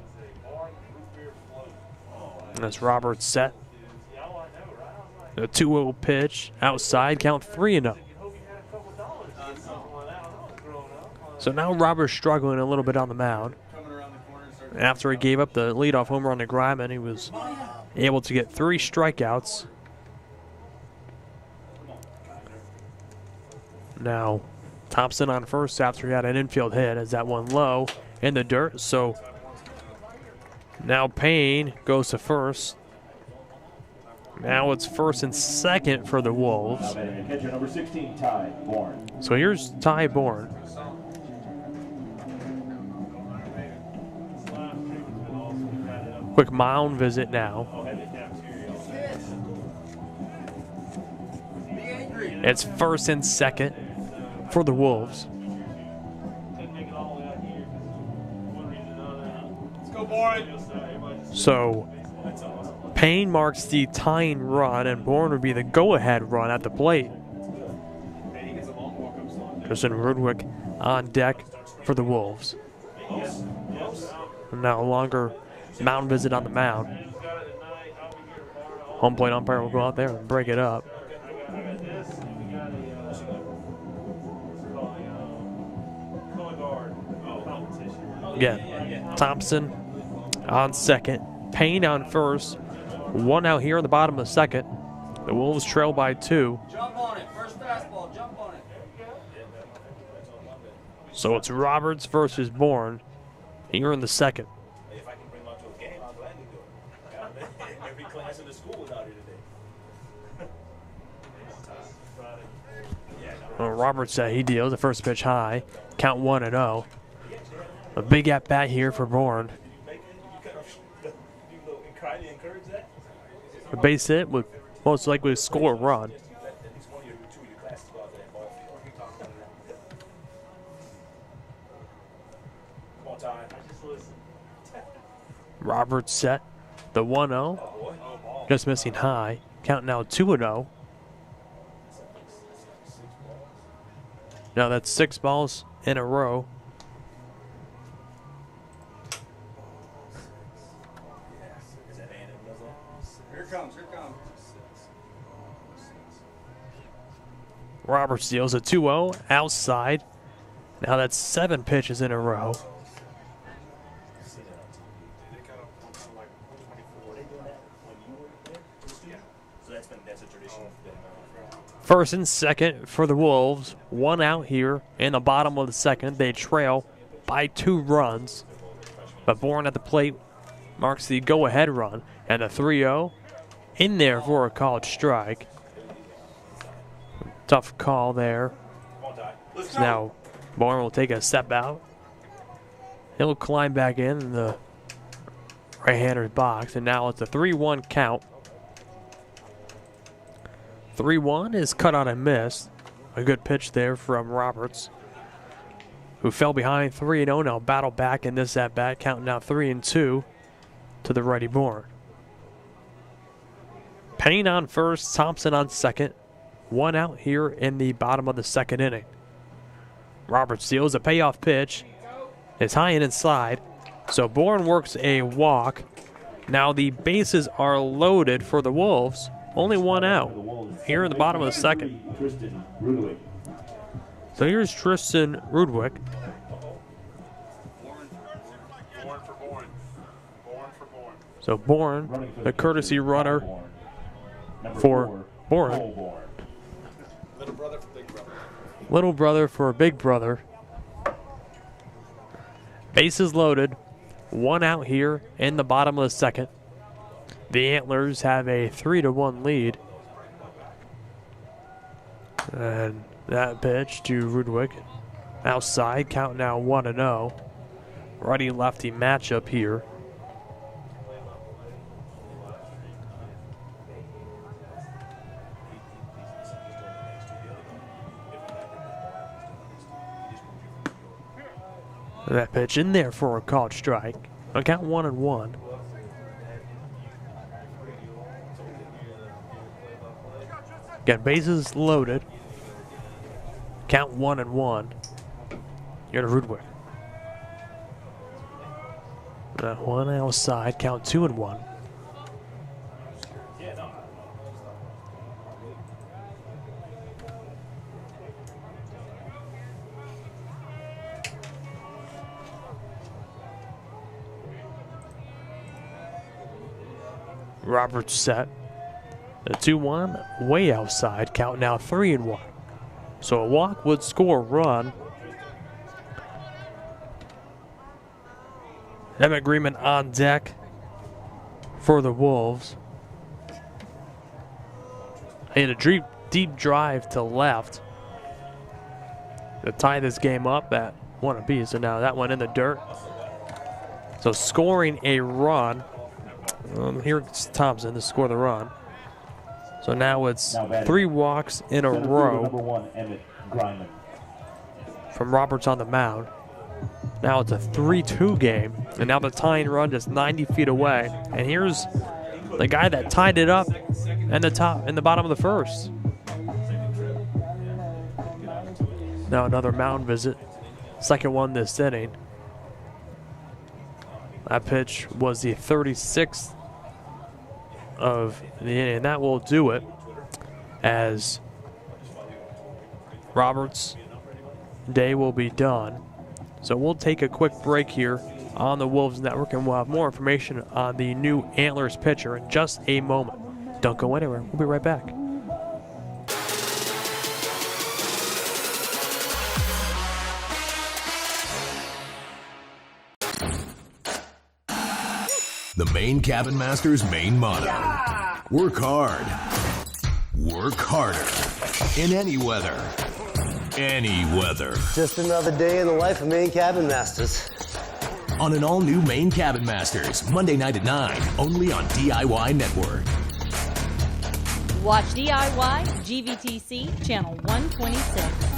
And that's Roberts set. A 2-0 pitch outside, count 3-0. So now Roberts struggling a little bit on the mound. After he gave up the leadoff home run to Griman, he was able to get 3 strikeouts. Now, Thompson on first after he had an infield hit as that one low in the dirt. So now Payne goes to first. Now it's first and second for the Wolves. Number 16, Ty Bourne. So here's Ty Bourne. Quick mound visit now. It's first and second for the Wolves. So Payne marks the tying run, and Bourne would be the go-ahead run at the plate. Tristan Rudwick on deck for the Wolves. Now a longer mound visit on the mound. Home plate umpire will go out there and break it up. Again, Thompson on second, Payne on first. One out here in the bottom of the second. The Wolves trail by 2. Jump on it. First fastball. Jump on it. So it's Roberts versus Bourne here in the second. If I can bring them to a game, I'll gladly do it. Every class in the school was out here today. Well, Roberts he deals the first pitch high, count 1-0. A big at bat here for Bourne. A base hit would most likely score a run. Roberts set the 1-0. Just missing high. Count now 2-0. Now that's 6 balls in a row. Here comes. Roberts deals a 2-0 outside. Now that's 7 pitches in a row. First and second for the Wolves. One out here in the bottom of the second. They trail by 2 runs. But Bourne at the plate marks the go-ahead run. And a 3-0 in there for a called strike. Tough call there. So now Bourne will take a step out. He'll climb back in the right-hander's box, and now it's a 3-1 count. 3-1 is cut on and missed. A good pitch there from Roberts, who fell behind 3-0. Now battle back in this at-bat, counting now 3-2 to the righty Bourne. Payne on first, Thompson on second. 1 out here in the bottom of the second inning. Roberts steals a payoff pitch. It's high and inside. So Bourne works a walk. Now the bases are loaded for the Wolves. Only 1 out here in the bottom of the second. So here's Tristan Rudwick. So Bourne, the courtesy runner for Bourne. Little brother for big brother. Bases loaded. 1 out here in the bottom of the second. The Antlers have a 3-1 lead. And that pitch to Rudwick. Outside, count now 1-0. Righty-lefty matchup here. That pitch in there for a called strike. On count 1-1. Got bases loaded. Count 1-1. You're to Rudwick. That one outside. Count 2-1. Roberts set. The 2-1 way outside. Count now 3-1. So a walk would score a run. Evan Agreement on deck for the Wolves. And a deep drive to left to tie this game up at 1 apiece. So now that one in the dirt. So scoring a run. Here's Thompson to score the run. So now it's 3 walks in a row from Roberts on the mound. Now it's a 3-2 game, and now the tying run just 90 feet away. And here's the guy that tied it up in the bottom of the first. Now another mound visit, second one this inning. That pitch was the 36th of the inning, and that will do it as Roberts' day will be done. So we'll take a quick break here on the Wolves Network, and we'll have more information on the new Antlers pitcher in just a moment. Don't go anywhere. We'll be right back. The Maine Cabin Master's main motto. Work hard. Work harder. In any weather. Any weather. Just another day in the life of Maine Cabin Masters. On an all-new Maine Cabin Masters, Monday night at 9, only on DIY Network. Watch DIY GVTC Channel 126.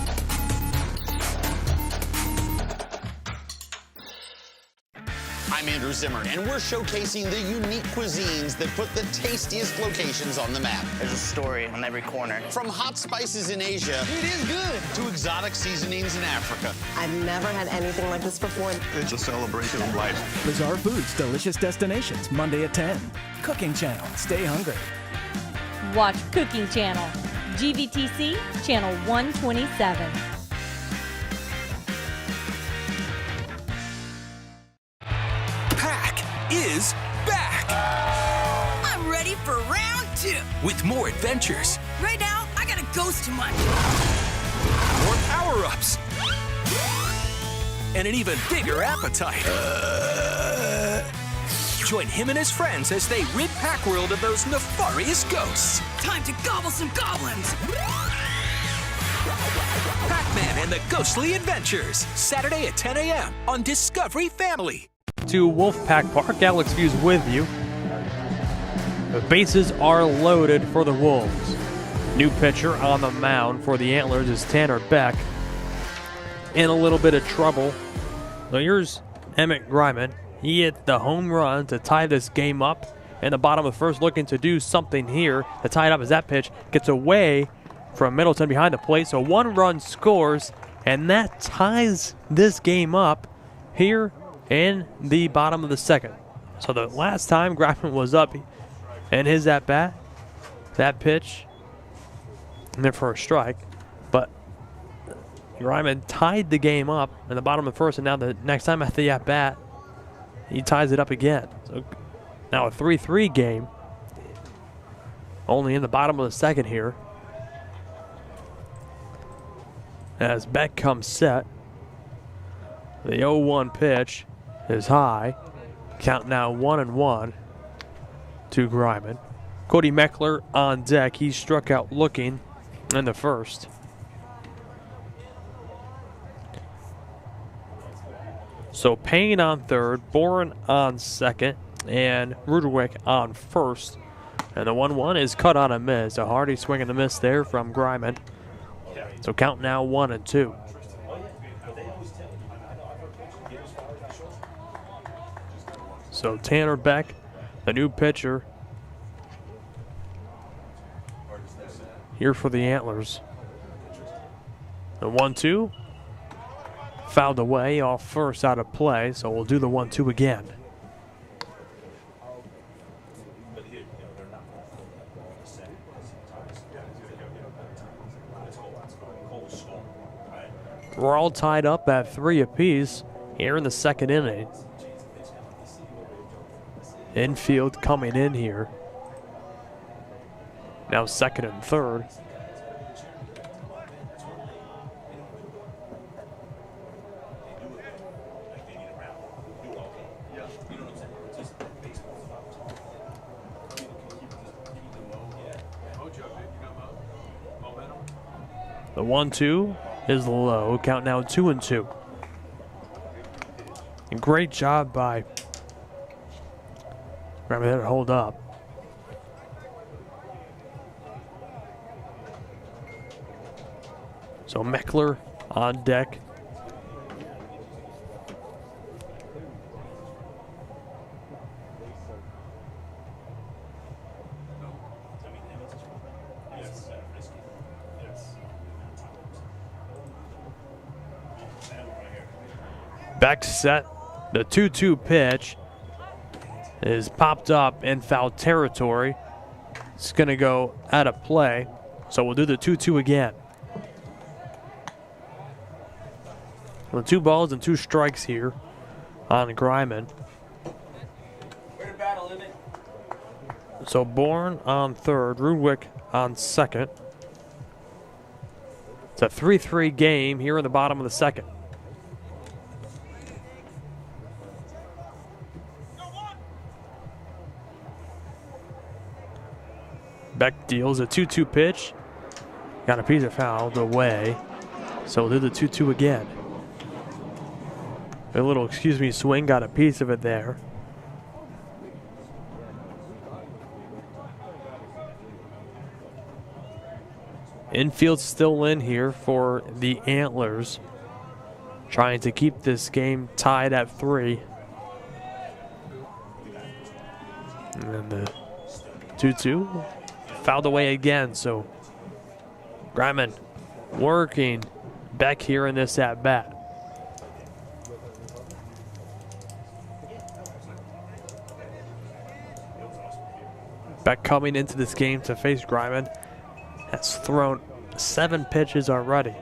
I'm Andrew Zimmer, and we're showcasing the unique cuisines that put the tastiest locations on the map. There's a story on every corner. From hot spices in Asia, it is good, to exotic seasonings in Africa. I've never had anything like this before. It's a celebration of life. Bizarre Foods, Delicious Destinations, Monday at 10. Cooking Channel, stay hungry. Watch Cooking Channel, GVTC Channel 127. Is back. I'm ready for round 2. With more adventures. Right now, I got a ghost in my... More power-ups. And an even bigger appetite. Join him and his friends as they rid Packworld of those nefarious ghosts. Time to gobble some goblins. Pac-Man and the Ghostly Adventures, Saturday at 10 a.m. on Discovery Family. To Wolfpack Park, Alex Fuse with you. The bases are loaded for the Wolves. New pitcher on the mound for the Antlers is Tanner Beck. In a little bit of trouble. So here's Emmett Griman. He hit the home run to tie this game up. In the bottom of the first, looking to do something here to tie it up as that pitch gets away from Middleton behind the plate. So 1 run scores, and that ties this game up here in the bottom of the second. So the last time Griman was up in his at-bat, that pitch, and then for a strike. But Griman tied the game up in the bottom of the first, and now the next time at the at-bat, he ties it up again. So now a 3-3 game, only in the bottom of the second here. As Beck comes set, the 0-1 pitch is high. Count now 1-1 to Griman. Cody Meckler on deck. He struck out looking in the first. So Payne on third, Bourne on second, and Ruderwick on first. And the 1-1 is cut on a miss. A hearty swing and a miss there from Griman. So count now 1-2. So Tanner Beck, the new pitcher, here for the Antlers. The 1-2. Fouled away off first, out of play, so we'll do the 1-2 again. We're all tied up at 3 apiece here in the second inning. Infield coming in here. Now second and third. The 1-2 is low. Count now 2-2. And great job by Graham there to hold up. So Meckler on deck. Back set. The 2-2 pitch is popped up in foul territory. It's going to go out of play. So we'll do the 2-2 again. Well, 2 balls and 2 strikes here on Griman. So Bourne on third, Rudwick on second. It's a 3-3 game here in the bottom of the second. Beck deals a 2-2 pitch. Got a piece of fouled away. So we'll do the 2-2 again. A little, swing, got a piece of it there. Infield still in here for the Antlers. Trying to keep this game tied at 3. And then the 2-2. Fouled away again, so Griman working back here in this at-bat. Beck coming into this game to face Griman has thrown 7 pitches already.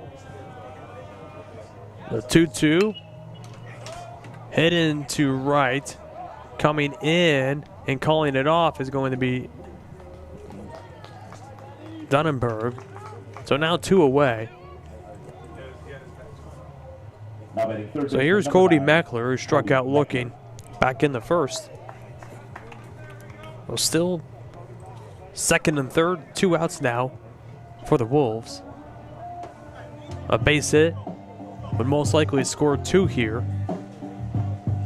The 2-2 hit into right. Coming in and calling it off is going to be Dunnenberg. So now 2 away. So here's Cody Meckler, who struck out looking back in the first. Well, still second and third, 2 outs now for the Wolves. A base hit would most likely score 2 here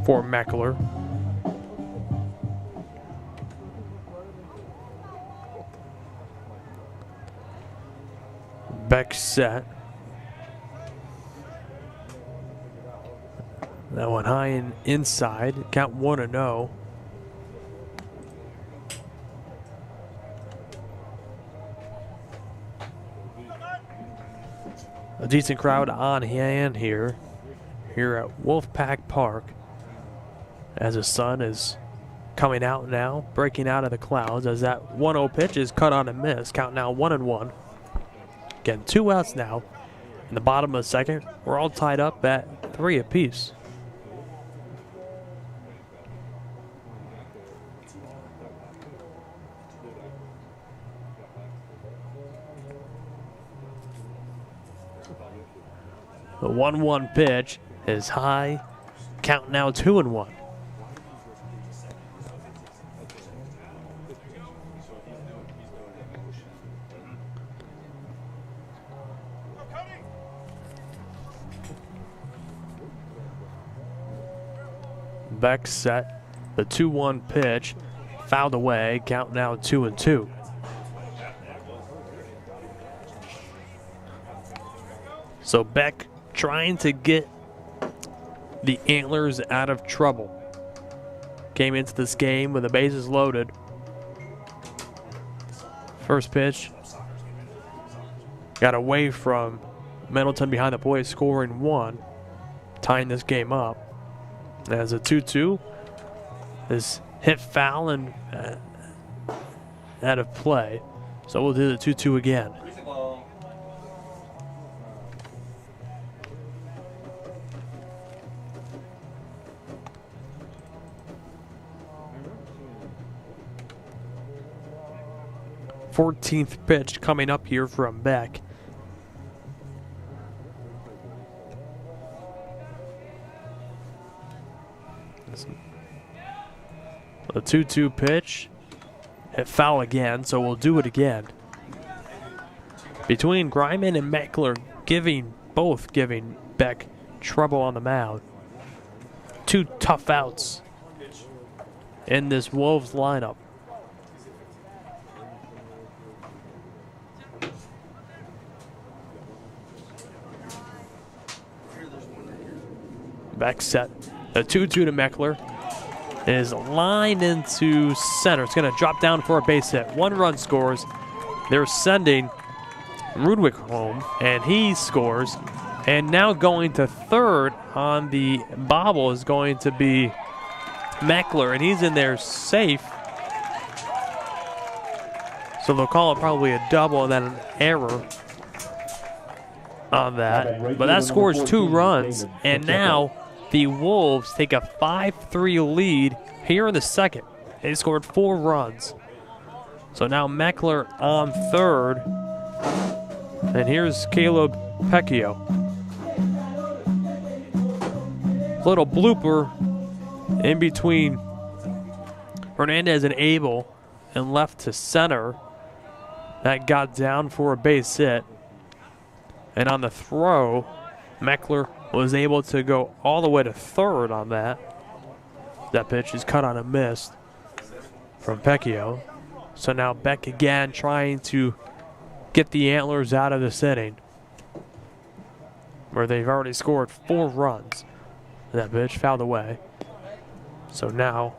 for Meckler. Beck set. That one high and inside. Count 1-0. A decent crowd on hand here at Wolfpack Park, as the sun is coming out now, breaking out of the clouds, as that 1-0 pitch is cut on and miss. Count now 1-1. Again, 2 outs now in the bottom of the second. We're all tied up at 3 apiece. The 1-1 pitch is high. Count now 2-1. Beck set. The 2-1 pitch fouled away. Count now 2-2. So Beck trying to get the Antlers out of trouble. Came into this game with the bases loaded. First pitch got away from Middleton behind the plate, scoring 1, tying this game up. As a 2-2 is hit foul and out of play. So we'll do the 2-2 again. Fourteenth pitch coming up here from Beck. A 2-2 pitch. Hit foul again, so we'll do it again. Between Griman and Meckler both giving Beck trouble on the mound. 2 tough outs in this Wolves lineup. Beck set. The 2-2 to Meckler is lined into center. It's going to drop down for a base hit. 1 run scores. They're sending Rudwick home, and he scores. And now going to third on the bobble is going to be Meckler, and he's in there safe. So they'll call it probably a double and then an error on that. But that scores 2 runs, and now the Wolves take a 5-3 lead here in the second. They scored 4 runs. So now Meckler on third. And here's Caleb Pecchio. Little blooper in between Hernandez and Abel and left to center. That got down for a base hit. And on the throw, Meckler was able to go all the way to third on that. That pitch is cut on a miss from Pecchio. So now Beck again trying to get the Antlers out of this inning, where they've already scored 4 runs. That pitch fouled away. So now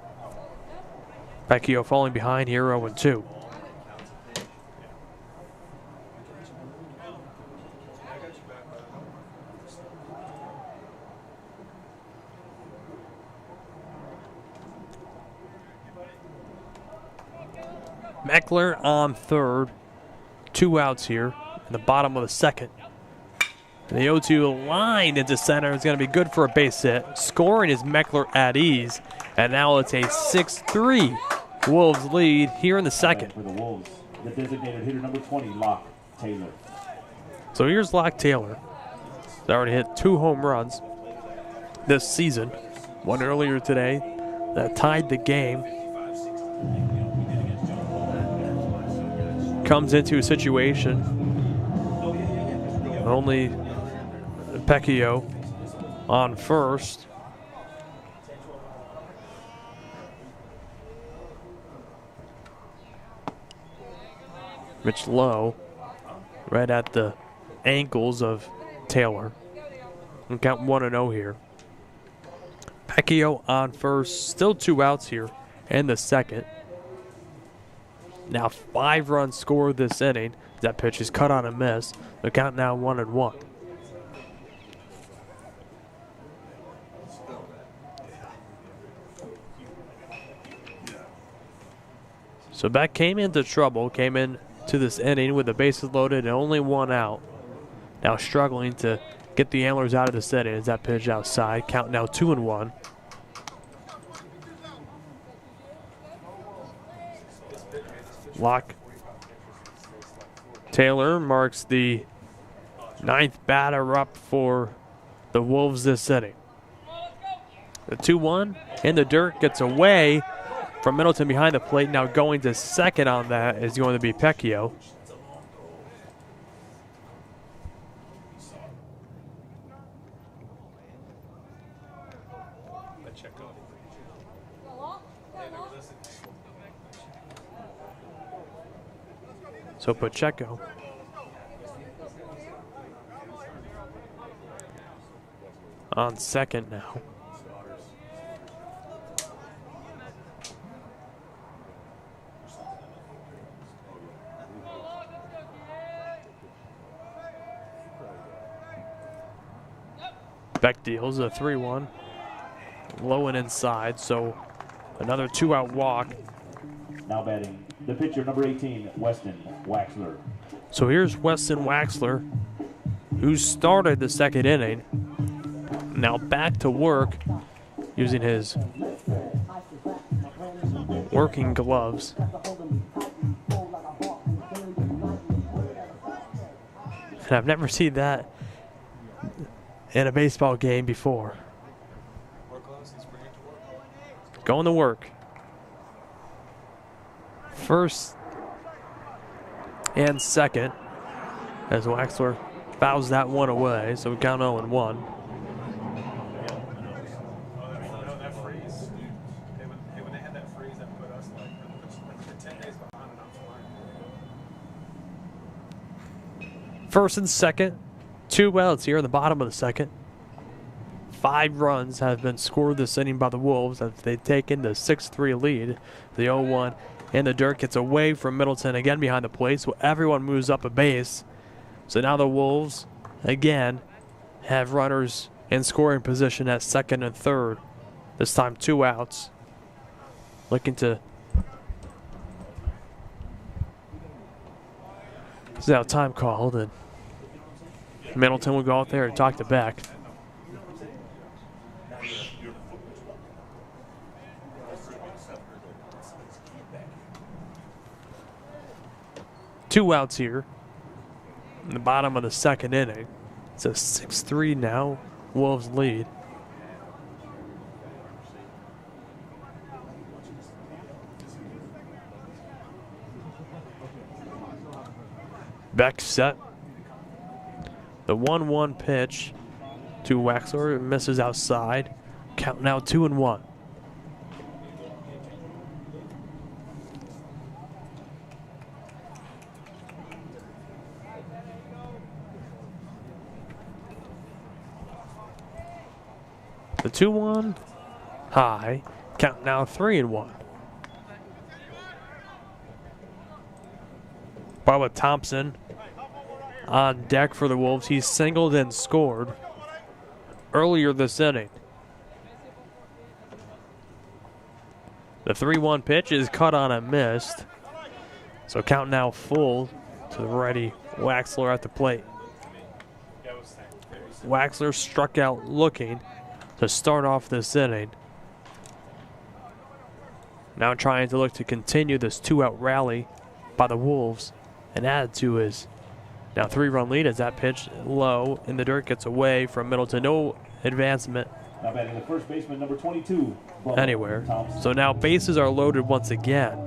Pecchio falling behind here 0-2. Meckler on third. 2 outs here in the bottom of the second. The 0-2 line into center is going to be good for a base hit. Scoring is Meckler at ease. And now it's a 6-3 Wolves lead here in the second. For the Wolves, the designated hitter number 20, Locke Taylor. So here's Locke Taylor. He's already hit 2 home runs this season. One earlier today that tied the game. Comes into a situation only Pecchio on first. Rich low, right at the ankles of Taylor. And count 1-0 here. Pecchio on first, still 2 outs here in the second. Now 5 runs scored this inning. That pitch is cut on a miss. The count now 1-1. So Beck came into trouble, came in to this inning with the bases loaded and only 1 out. Now struggling to get the Antlers out of this inning as that pitch outside. Count now 2-1. Lock. Taylor marks the 9th batter up for the Wolves this inning. The 2-1 in the dirt, gets away from Middleton behind the plate. Now going to second on that is going to be Pecchio. So Pacheco on second now. Beck deals a 3-1. Low and inside, so another 2-out walk. Now batting the pitcher, number 18, Weston Waxler. So here's Weston Waxler, who started the second inning. Now back to work using his working gloves. And I've never seen that in a baseball game before. Going to work. First and second as Waxler fouls that one away, so we count 0-1. First and second, 2 outs here in the bottom of the second. 5 runs have been scored this inning by the Wolves as they've taken the 6-3 lead. The 0-1 in the dirt gets away from Middleton again behind the plate, so everyone moves up a base. So now the Wolves again have runners in scoring position at second and third. This time 2 outs. Looking to... This is now time called, and Middleton will go out there and talk to Beck. Two outs here in the bottom of the second inning. It's a 6-3 now. Wolves lead. Beck set. The 1-1 pitch to Waxler misses outside. Count now 2-1. The 2-1 high. Count now 3-1. Bubba Thompson on deck for the Wolves. He singled and scored earlier this inning. The 3-1 pitch is cut on and missed. So count now full to the righty Waxler at the plate. Waxler struck out looking to start off this inning. Now trying to look to continue this 2-out rally by the Wolves and add to his now 3-run lead as that pitch low in the dirt gets away from Middleton. No advancement Now batting the first baseman, number 22. anywhere. So now bases are loaded once again.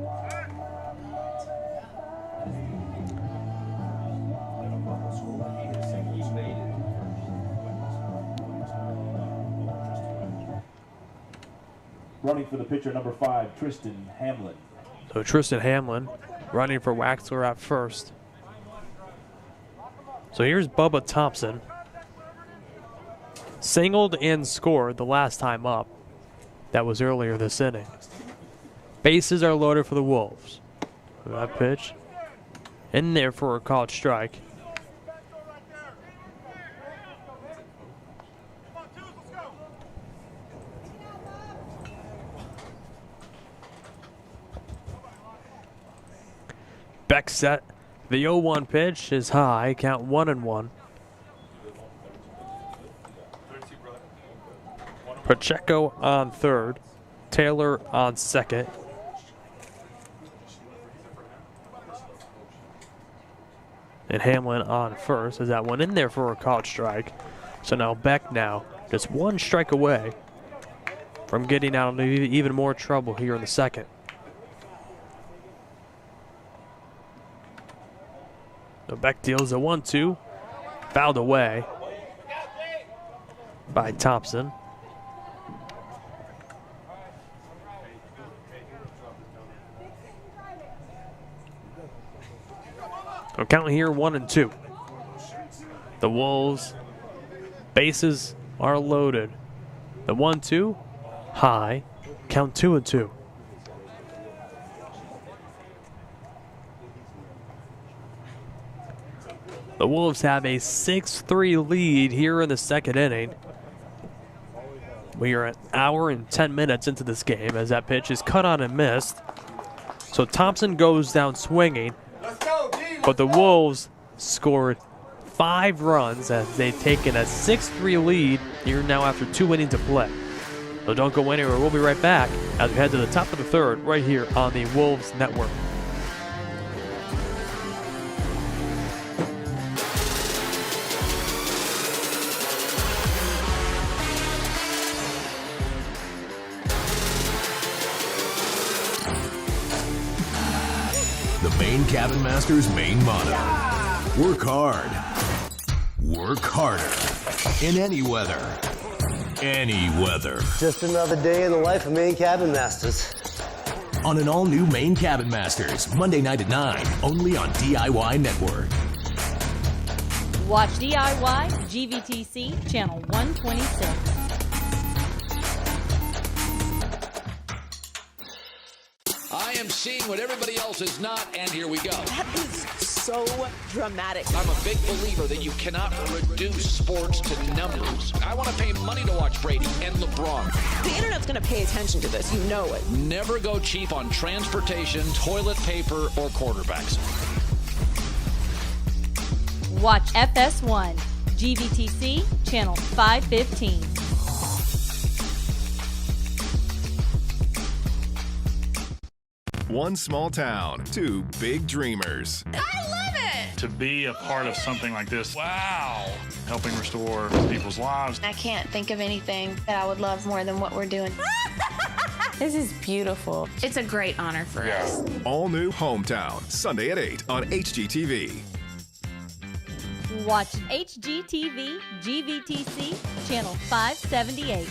Running for the pitcher, number 5, Tristan Hamlin. So Tristan Hamlin running for Waxler at first. So here's Bubba Thompson. Singled and scored the last time up. That was earlier this inning. Bases are loaded for the Wolves. That pitch in there for a called strike. Beck set. The 0-1 pitch is high. Count 1-1. Pacheco on third. Taylor on second. And Hamlin on first. As that one in there for a called strike. So now Beck now just one strike away from getting out into even more trouble here in the second. So Beck deals a 1-2, fouled away by Thompson. So count here 1-2. The Wolves, bases are loaded. The 1-2, high, count 2-2. The Wolves have a 6-3 lead here in the second inning. We are an hour and 10 minutes into this game as that pitch is cut on and missed. So Thompson goes down swinging, but the Wolves scored 5 runs as they've taken a 6-3 lead here now after 2 innings of play. So don't go anywhere. We'll be right back as we head to the top of the third right here on the Wolves Network. The Maine Cabin Masters main motto. Work hard. Work harder. In any weather. Any weather. Just another day in the life of Maine Cabin Masters. On an all-new Maine Cabin Masters, Monday night at 9, only on DIY Network. Watch DIY GVTC channel 126. I am seeing what everybody else is not, and here we go. That is so dramatic. I'm a big believer that you cannot reduce sports to numbers. I want to pay money to watch Brady and LeBron. The internet's going to pay attention to this. You know it. Never go cheap on transportation, toilet paper, or quarterbacks. Watch FS1 GVTC channel 515. One small town, 2 big dreamers. I love it! To be a part of something like this, wow, helping restore people's lives. I can't think of anything that I would love more than what we're doing. This is beautiful. It's a great honor for us. All new Hometown, Sunday at 8 on HGTV. Watch HGTV GVTC channel 578.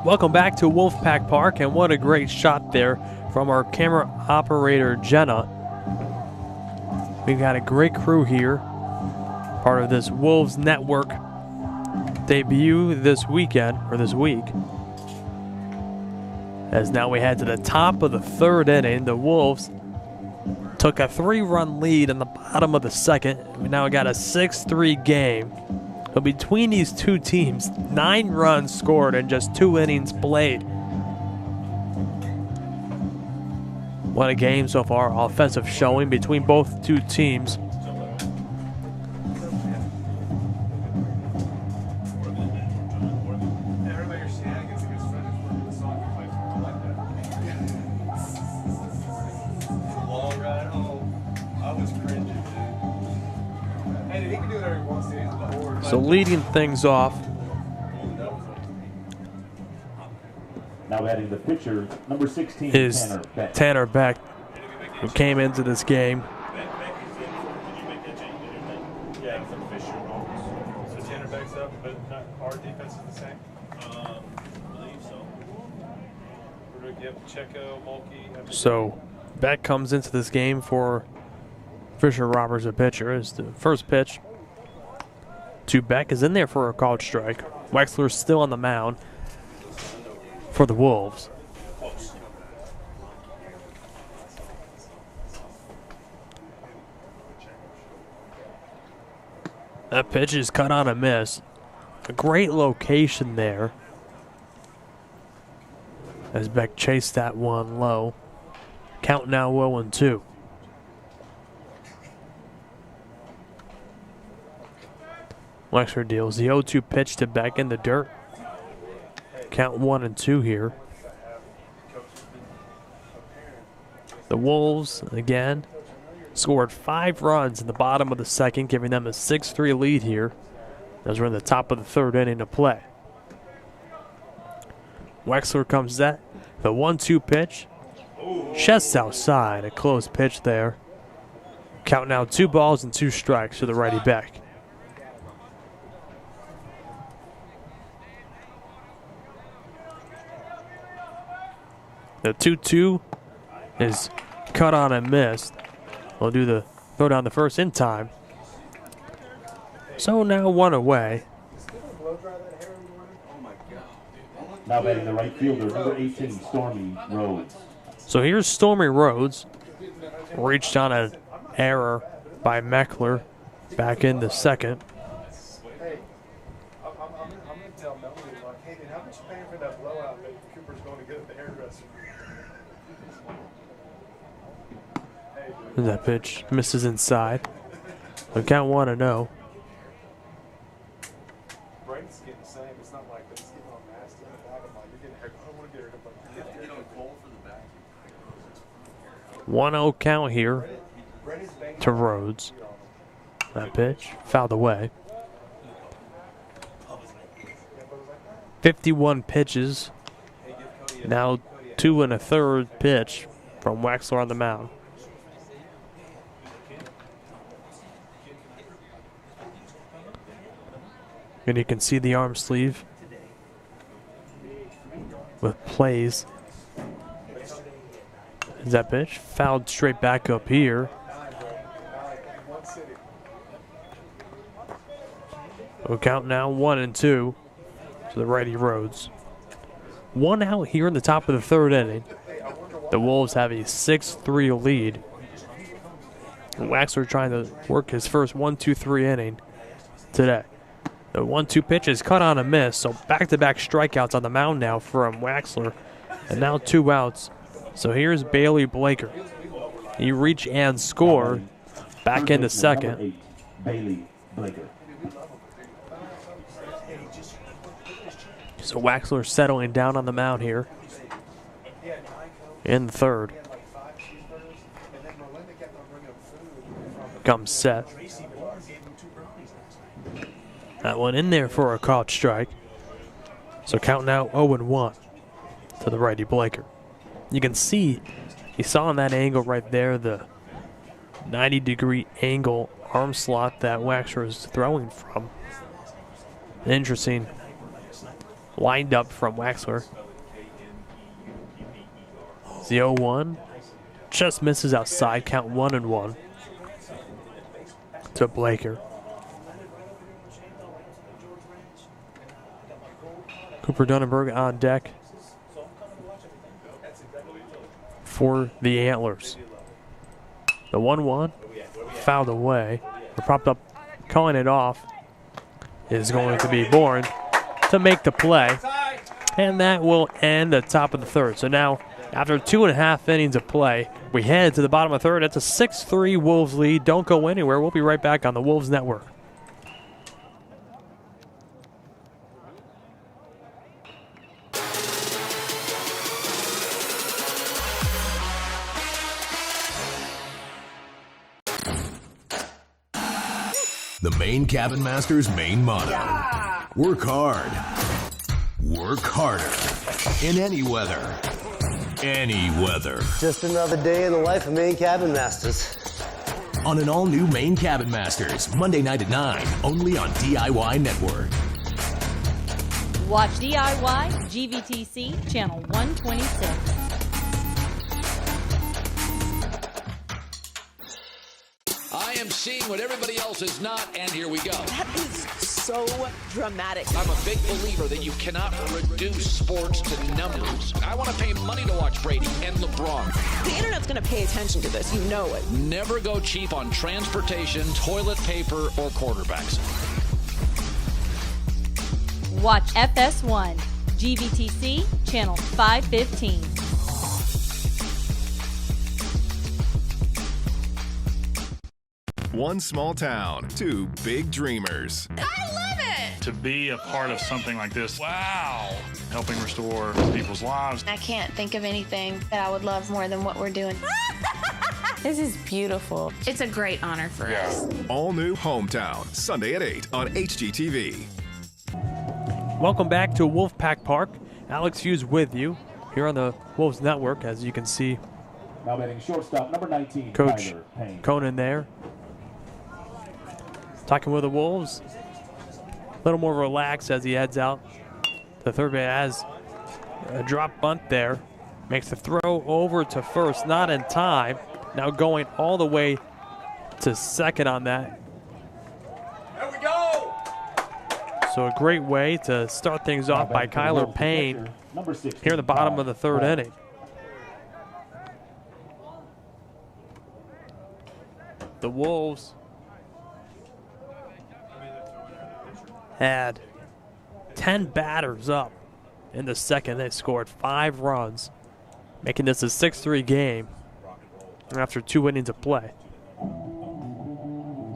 Welcome back to Wolfpack Park, and what a great shot there from our camera operator, Jenna. We've got a great crew here, part of this Wolves Network debut this weekend, or this week. As now we head to the top of the third inning, the Wolves took a 3-run lead in the bottom of the second. We now got a 6-3 game. But between these two teams, 9 runs scored in just 2 innings played. What a game so far, offensive showing between both two teams. Long ride home, I was cringing, dude. Hey, he can do that every once in a while. So leading things off. Now adding the pitcher, number 16, is Tanner Beck, who came into this game. Yeah, it's official. So Tanner Beck's up. Our defense is the same? I believe so. We're going to give Checo, Mulkey. So Beck comes into this game for Fisher Roberts, a pitcher. Is the first pitch to Beck is in there for a called strike. Wexler's still on the mound for the Wolves. That pitch is cut on a miss. A great location there as Beck chased that one low. Count now 0-2. Wexler deals the 0-2 pitch to Beck in the dirt. Count 1-2 here. The Wolves, again, scored 5 runs in the bottom of the second, giving them a 6-3 lead here as we're in the top of the third inning to play. Wexler comes at the 1-2 pitch. Chest outside, a close pitch there. Count now 2 balls and 2 strikes to the righty Beck. The 2-2 is cut on and missed. We'll do the throw down the first in time. So now 1 away. Now batting the right fielder, number 18, Stormy Rhodes. So here's Stormy Rhodes. Reached on an error by Meckler back in the second. Hey, I'm going to tell Melanie, like, hey, how much you paying for that blowout that Cooper's going to get at the hairdresser? That pitch misses inside. So count 1-0. Brady's getting the same. It's not like it's getting all nasty in the back. I'm like, you're getting hair. I don't want to get her. Get on cold for the back. 1-0 count here to Rhodes. That pitch fouled away. 51 pitches. Now 2 1/3 pitch from Wexler on the mound. And you can see the arm sleeve with plays. That pitch fouled straight back up here. We'll count now 1-2 to the righty Rhodes. 1 out here in the top of the third inning. The Wolves have a 6-3 lead. And Wexler trying to work his first 1-2-3 inning today. The 1-2 pitch is cut on a miss, so back-to-back strikeouts on the mound now from Wexler. And now 2 outs. So here's Bailey Blaker. He reached and scored back in the second. Bailey Blaker. So Wexler settling down on the mound here in the third. Comes set. That one in there for a caught strike. So count now 0-1 to the righty Blaker. You can see, you saw in that angle right there, the 90-degree angle arm slot that Wexler is throwing from. Interesting lined up from Wexler. The 0-1 just misses outside, count 1-1 to Blaker. Cooper Dunnenberg on deck for the Antlers. The 1-1 fouled away. The propped up, calling it off, is going to be Bourne to make the play. And that will end the top of the third. So now, after 2.5 innings of play, we head to the bottom of the third. It's a 6-3 Wolves lead. Don't go anywhere. We'll be right back on the Wolves Network. The Maine Cabin Master's main motto. Work hard. Work harder. In any weather. Any weather. Just another day in the life of Maine Cabin Masters. On an all-new Maine Cabin Masters, Monday night at 9, only on DIY Network. Watch DIY GVTC Channel 126. I am seeing what everybody else is not, and here we go. That is so dramatic. I'm a big believer that you cannot reduce sports to numbers. I want to pay money to watch Brady and LeBron. The internet's going to pay attention to this. You know it. Never go cheap on transportation, toilet paper, or quarterbacks. Watch FS1 GVTC Channel 515. One small town, two big dreamers. I love it! To be a part of something like this, wow, helping restore people's lives. I can't think of anything that I would love more than what we're doing. This is beautiful. It's a great honor for us. All new Hometown, Sunday at 8 on HGTV. Welcome back to Wolfpack Park. Alex Hughes with you here on the Wolves Network. As you can see, Now batting shortstop, number 19, Coach Tyler Payne. Conan there. Talking with the Wolves. A little more relaxed as he heads out. The third base has a drop bunt there. Makes the throw over to first, not in time. Now going all the way to second on that. There we go! So a great way to start things off by Kyler Payne here in the bottom of the third inning. The Wolves had 10 batters up in the second. They scored 5 runs, making this a 6-3 game after 2 innings of play.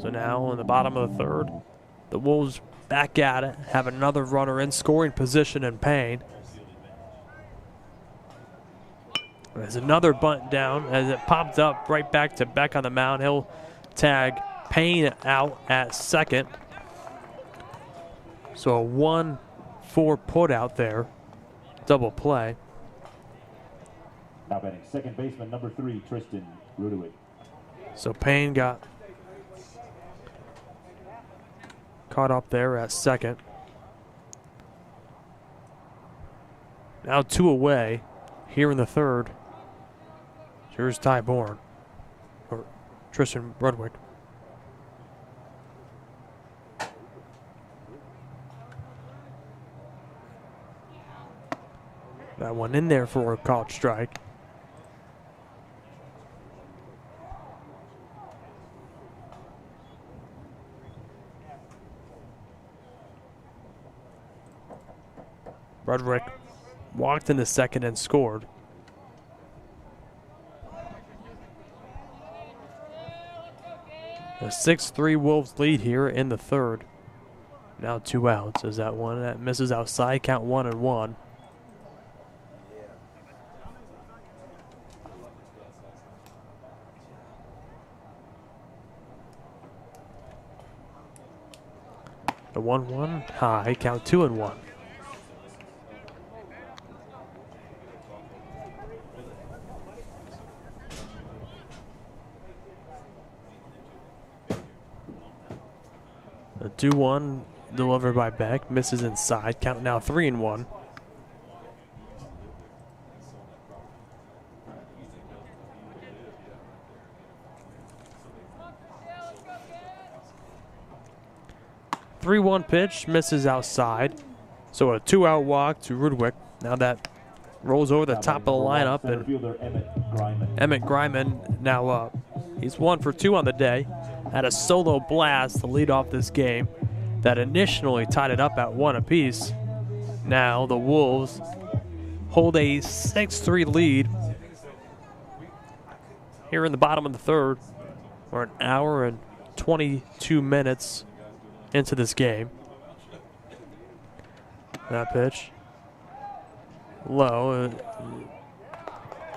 So now in the bottom of the third, the Wolves back at it, have another runner in scoring position in Payne. There's another bunt down as it popped up right back to Beck on the mound. He'll tag Payne out at second. So a 1-4 put out there, double play. Now batting second baseman, number 3, Tristan Rudewick. So Payne got caught up there at second. Now 2 away here in the third. Here's Ty Bourne, or Tristan Rudwick. That one in there for a caught strike. Rudwick walked in the second and scored. A 6-3 Wolves lead here in the third. Now 2 outs as that one that misses outside, count 1-1. The 1-1 high, count 2-1. The 2-1 delivered by Beck, misses inside, count now 3-1. The 3-1 pitch misses outside, so a 2-out walk to Rudwick. Now that rolls over the top of the lineup, and Emmett Greiman now up. He's 1 for 2 on the day. Had a solo blast to lead off this game that initially tied it up at 1 apiece. Now the Wolves hold a 6-3 lead here in the bottom of the third. We're an hour and 22 minutes into this game. That pitch low.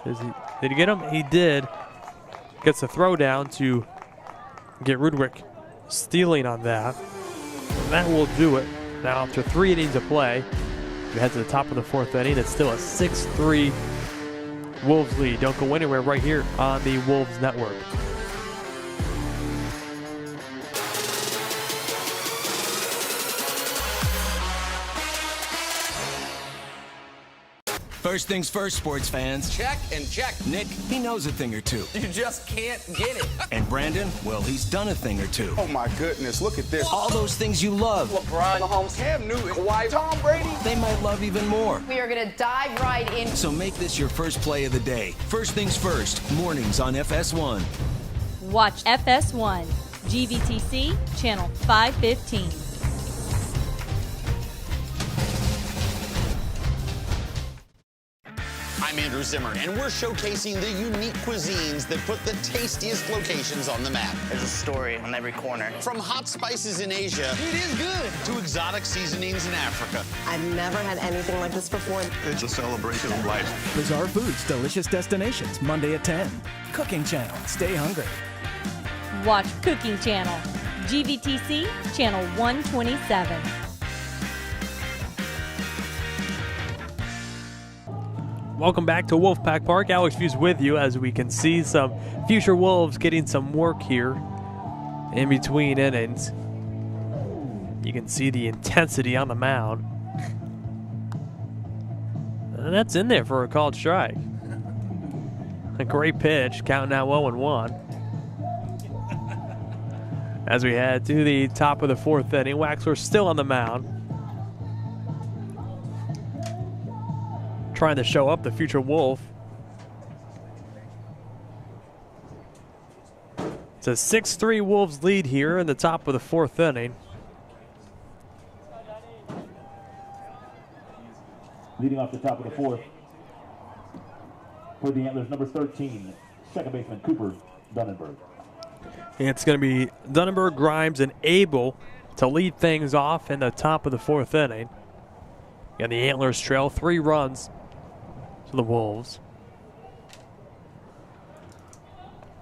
Did he get him? He did. Gets a throw down to get Rudwick stealing on that. And that will do it. Now after 3 innings of play, we head to the top of the 4th inning. It's still a 6-3 Wolves lead. Don't go anywhere right here on the Wolves Network. First things first, sports fans. Check and check. Nick, he knows a thing or two. You just can't get it. And Brandon, well, he's done a thing or two. Oh my goodness, look at this. All those things you love. LeBron, Mahomes, Cam Newton, Kawhi, Tom Brady. They might love even more. We are going to dive right in. So make this your first play of the day. First things first, mornings on FS1. Watch FS1, GVTC, channel 515. I'm Andrew Zimmer, and we're showcasing the unique cuisines that put the tastiest locations on the map. There's a story on every corner. From hot spices in Asia, it is good, to exotic seasonings in Africa. I've never had anything like this before. It's a celebration of life. Bizarre Foods, Delicious Destinations, Monday at 10. Cooking Channel, stay hungry. Watch Cooking Channel, GVTC, channel 127. Welcome back to Wolfpack Park. Alex Fuse with you as we can see some future Wolves getting some work here in between innings. You can see the intensity on the mound. And that's in there for a called strike. A great pitch, counting out 0-1. As we head to the top of the fourth inning, Waxler still on the mound. Trying to show up the future Wolf. It's a 6-3 Wolves lead here in the top of the fourth inning. Leading off the top of the fourth for the Antlers, number 13, second baseman Cooper Davenport. It's going to be Davenport, Grimes, and Abel to lead things off in the top of the fourth inning. And the Antlers trail 3 runs to the Wolves.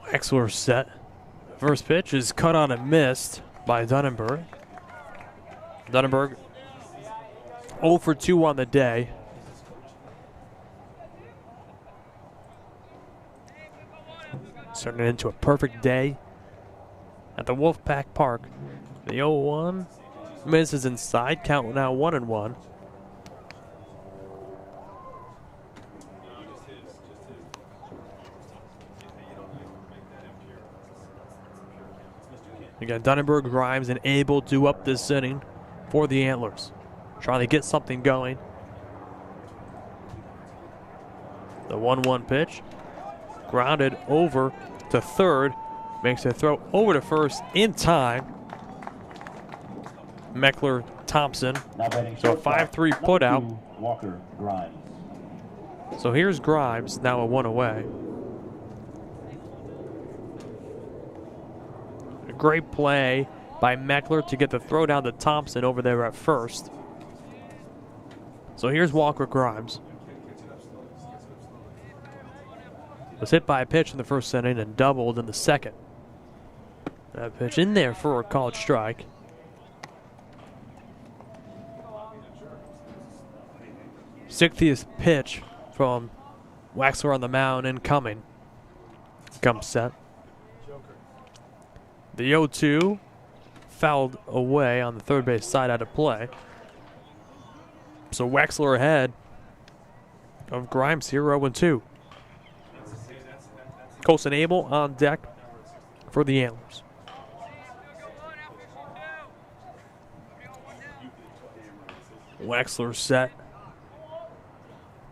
Waxler set. First pitch is cut on and missed by Davenport. Davenport 0 for 2 on the day. Turning it into a perfect day at the Wolfpack Park. The 0-1 misses inside, count now 1-1. Again, Davenport, Grimes, and Abel do up this inning for the Antlers. Trying to get something going. The 1-1 pitch. Grounded over to third. Makes a throw over to first in time. Meckler Thompson. So a 5-3 put out. Walker Grimes. So here's Grimes, now a 1 away. A great play by Meckler to get the throw down to Thompson over there at first. So here's Walker Grimes. Was hit by a pitch in the first inning and doubled in the second. That pitch in there for a called strike. Sixtieth pitch from Waxler on the mound incoming. Comes set. The 0-2 fouled away on the third base side out of play. So Waxler ahead of Grimes here, 0-2. Colson Abel on deck for the Antlers. Waxler set.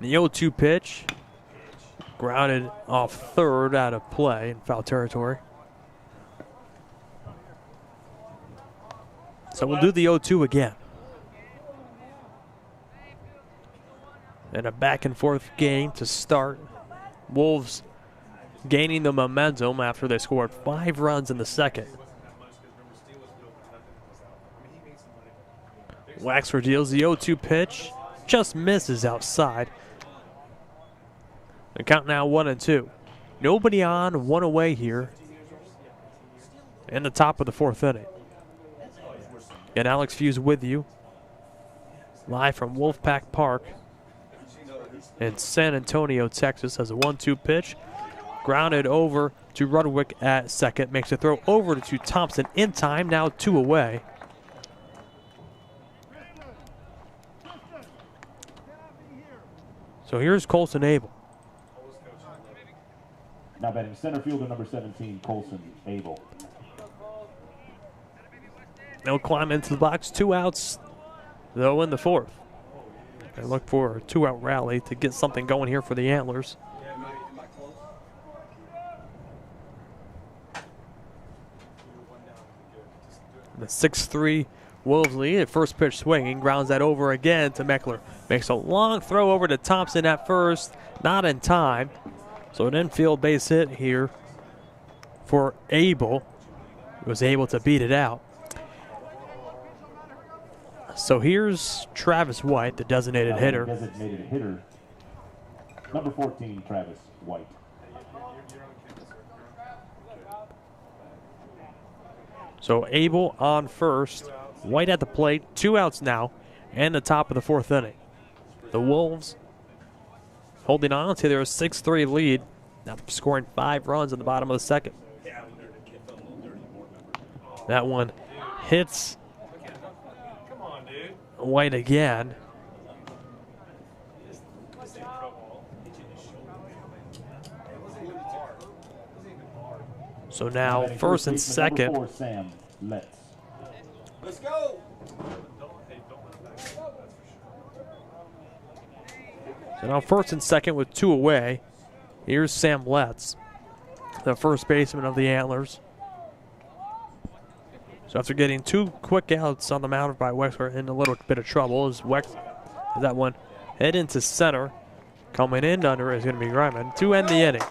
The 0-2 pitch. Grounded off third out of play in foul territory. So we'll do the 0-2 again. And a back and forth game to start. Wolves gaining the momentum after they scored 5 runs in the second. Waxler deals the 0-2 pitch. Just misses outside. The count now 1-2. Nobody on, 1 away here in the top of the fourth inning. And Alex Fuse with you, live from Wolfpack Park in San Antonio, Texas, as a 1-2 pitch. Grounded over to Rudwick at second. Makes a throw over to Thompson in time, now 2 away. So here's Colson Abel. Now batting center fielder number 17, Colson Abel. They'll climb into the box. 2 outs, though, in the 4th. They look for a 2-out rally to get something going here for the Antlers. The 6-3 Wolves lead at first pitch swinging. Grounds that over again to Meckler. Makes a long throw over to Thompson at first. Not in time. So an infield base hit here for Abel. He was able to beat it out. So here's Travis White, the designated hitter. Designated hitter, number 14, Travis White. So Abel on first, White at the plate, 2 outs now, and the top of the 4th inning. The Wolves holding on to their 6-3 lead, now scoring 5 runs in the bottom of the 2nd. That one hits White again. So now first and second. Let's go. So now first and second with 2 away. Here's Sam Letts, the first baseman of the Antlers. So after getting 2 quick outs on the mound by Wexler, in a little bit of trouble as that one head into center. Coming in under is going to be Griman to end the inning.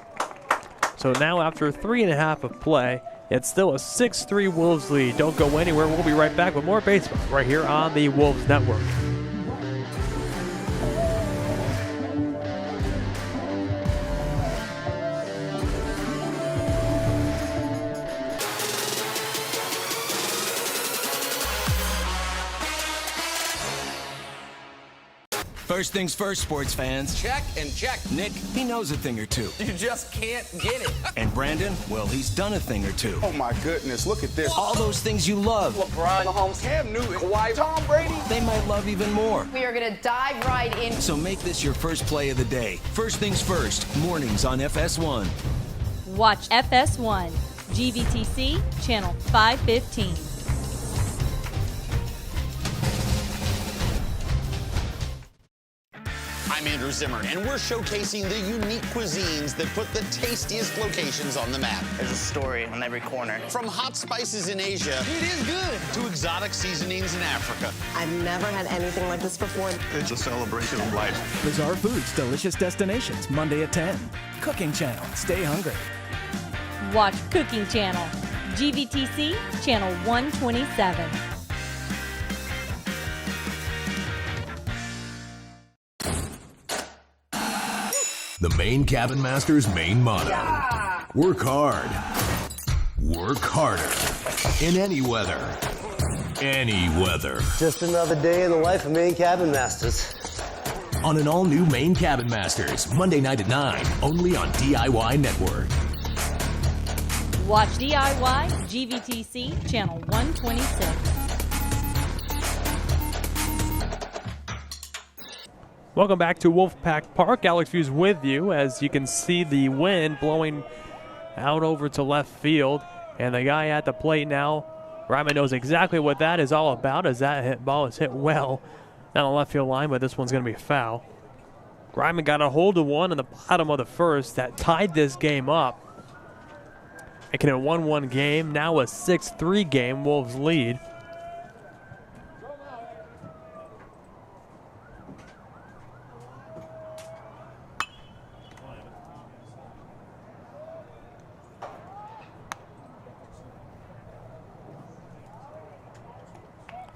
So now after 3.5 of play, it's still a 6-3 Wolves lead. Don't go anywhere. We'll be right back with more baseball right here on the Wolves Network. First things first, sports fans. Check and check. Nick, he knows a thing or two. You just can't get it. And Brandon, well, he's done a thing or two. Oh my goodness, look at this. All those things you love. LeBron, Mahomes, Cam Newton, Kawhi, Tom Brady. They might love even more. We are going to dive right in. So make this your first play of the day. First things first, mornings on FS1. Watch FS1, GVTC, channel 515. I'm Andrew Zimmer, and we're showcasing the unique cuisines that put the tastiest locations on the map. There's a story on every corner. From hot spices in Asia, it is good, to exotic seasonings in Africa. I've never had anything like this before. It's a celebration of life. Bizarre Foods, Delicious Destinations, Monday at 10. Cooking Channel, stay hungry. Watch Cooking Channel, GVTC, channel 127. The Maine Cabin Master's main motto. Work hard. Work harder. In any weather. Any weather. Just another day in the life of Maine Cabin Masters. On an all-new Maine Cabin Masters, Monday night at 9, only on DIY Network. Watch DIY, GVTC, channel 126. Welcome back to Wolfpack Park. Alex Fuse with you. As you can see, the wind blowing out over to left field. And the guy at the plate now, Ryman knows exactly what that is all about, as that ball is hit well down the left field line, but this one's going to be foul. Ryman got a hold of one in the bottom of the first that tied this game up. Making it a 1-1 game, now a 6-3 game, Wolves lead.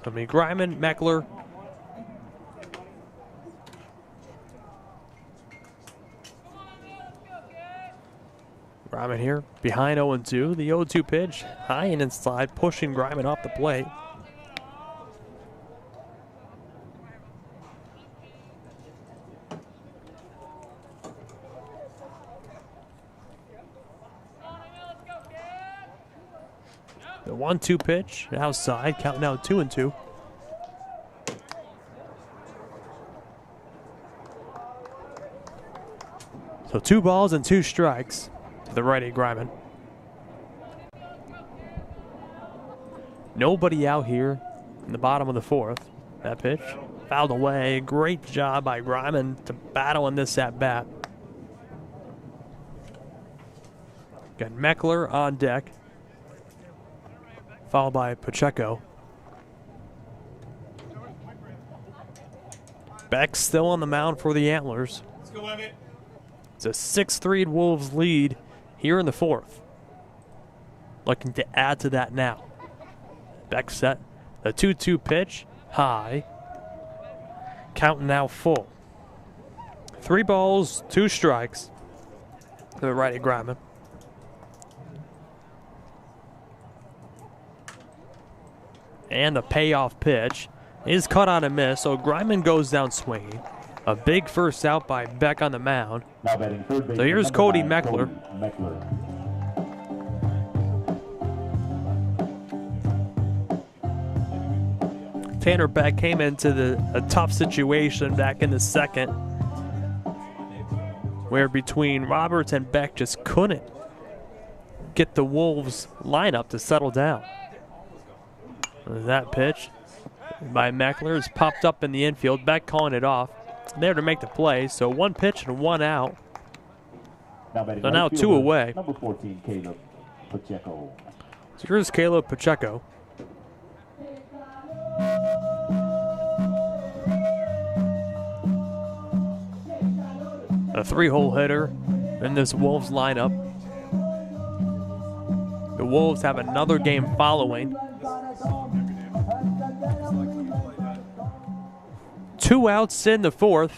I mean, Griman, Meckler. Griman here, behind 0-2. The 0-2 pitch, high and inside, pushing Griman off the plate. The 1-2 pitch outside, count now 2-2. So 2 balls and 2 strikes to the righty Greiman. Nobody out here in the bottom of the 4th. That pitch fouled away. Great job by Greiman to battle in this at bat. Got Meckler on deck, followed by Pacheco. Beck still on the mound for the Antlers. Let's go, Evan. It's a 6-3 Wolves lead here in the 4th. Looking to add to that now. Beck set. The 2-2 pitch, high. Count now full. 3 balls, 2 strikes. The righty Greiman. And the payoff pitch is caught on a miss, so Greiman goes down swinging. A big first out by Beck on the mound. Now batting third base, So here's Cody number 9, Meckler. Cody Meckler. Tanner Beck came into a tough situation back in the 2nd, where between Roberts and Beck just couldn't get the Wolves lineup to settle down. That pitch by Meckler is popped up in the infield. Beck calling it off. There to make the play. So 1 pitch and 1 out. So now 2 away. Number 14, Caleb Pacheco. So here's Caleb Pacheco. A 3-hole hitter in this Wolves lineup. The Wolves have another game following. 2 outs in the 4th.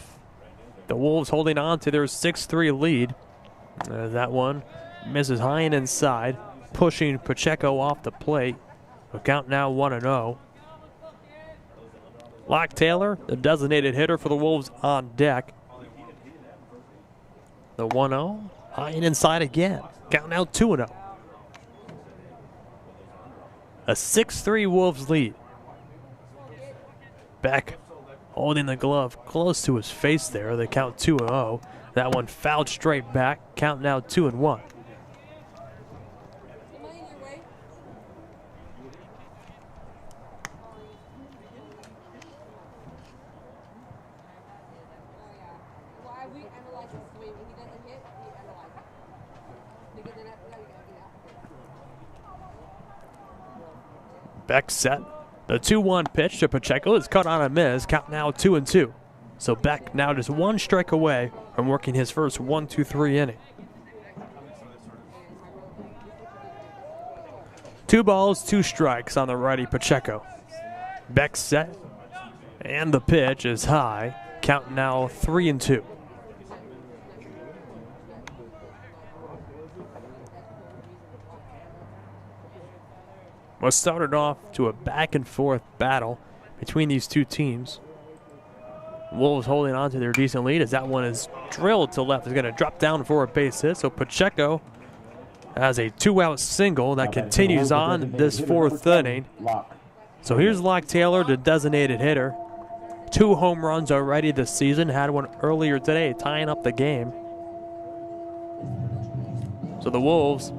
The Wolves holding on to their 6-3 lead. That one misses high and inside, pushing Pacheco off the plate. The count now 1-0. Locke Taylor, the designated hitter for the Wolves, on deck. The 1-0, high and inside again. Count now 2-0. A 6-3 Wolves lead. Beck holding the glove close to his face there. They count 2-0. That one fouled straight back. Count now 2-1. Beck set. The 2-1 pitch to Pacheco is cut on a miss. Count now 2-2. So Beck now just 1 strike away from working his first 1-2-3 inning. 2 balls, 2 strikes on the righty Pacheco. Beck set. And the pitch is high. Count now 3-2. What started off to a back and forth battle between these two teams. Wolves holding on to their decent lead as that one is drilled to left. Is going to drop down for a base hit. So Pacheco has a 2-out single that continues on this 4th inning. So here's Locke Taylor, the designated hitter. 2 home runs already this season. Had one earlier today, tying up the game. So the Wolves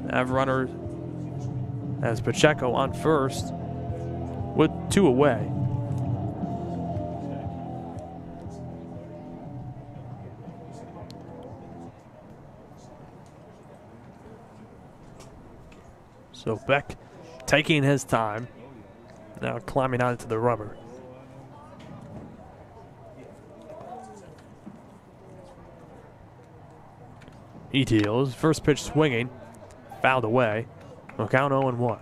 have runners as Pacheco on first with 2 away. So Beck taking his time, now climbing onto the rubber. He deals, first pitch swinging, fouled away. We'll count 0-1.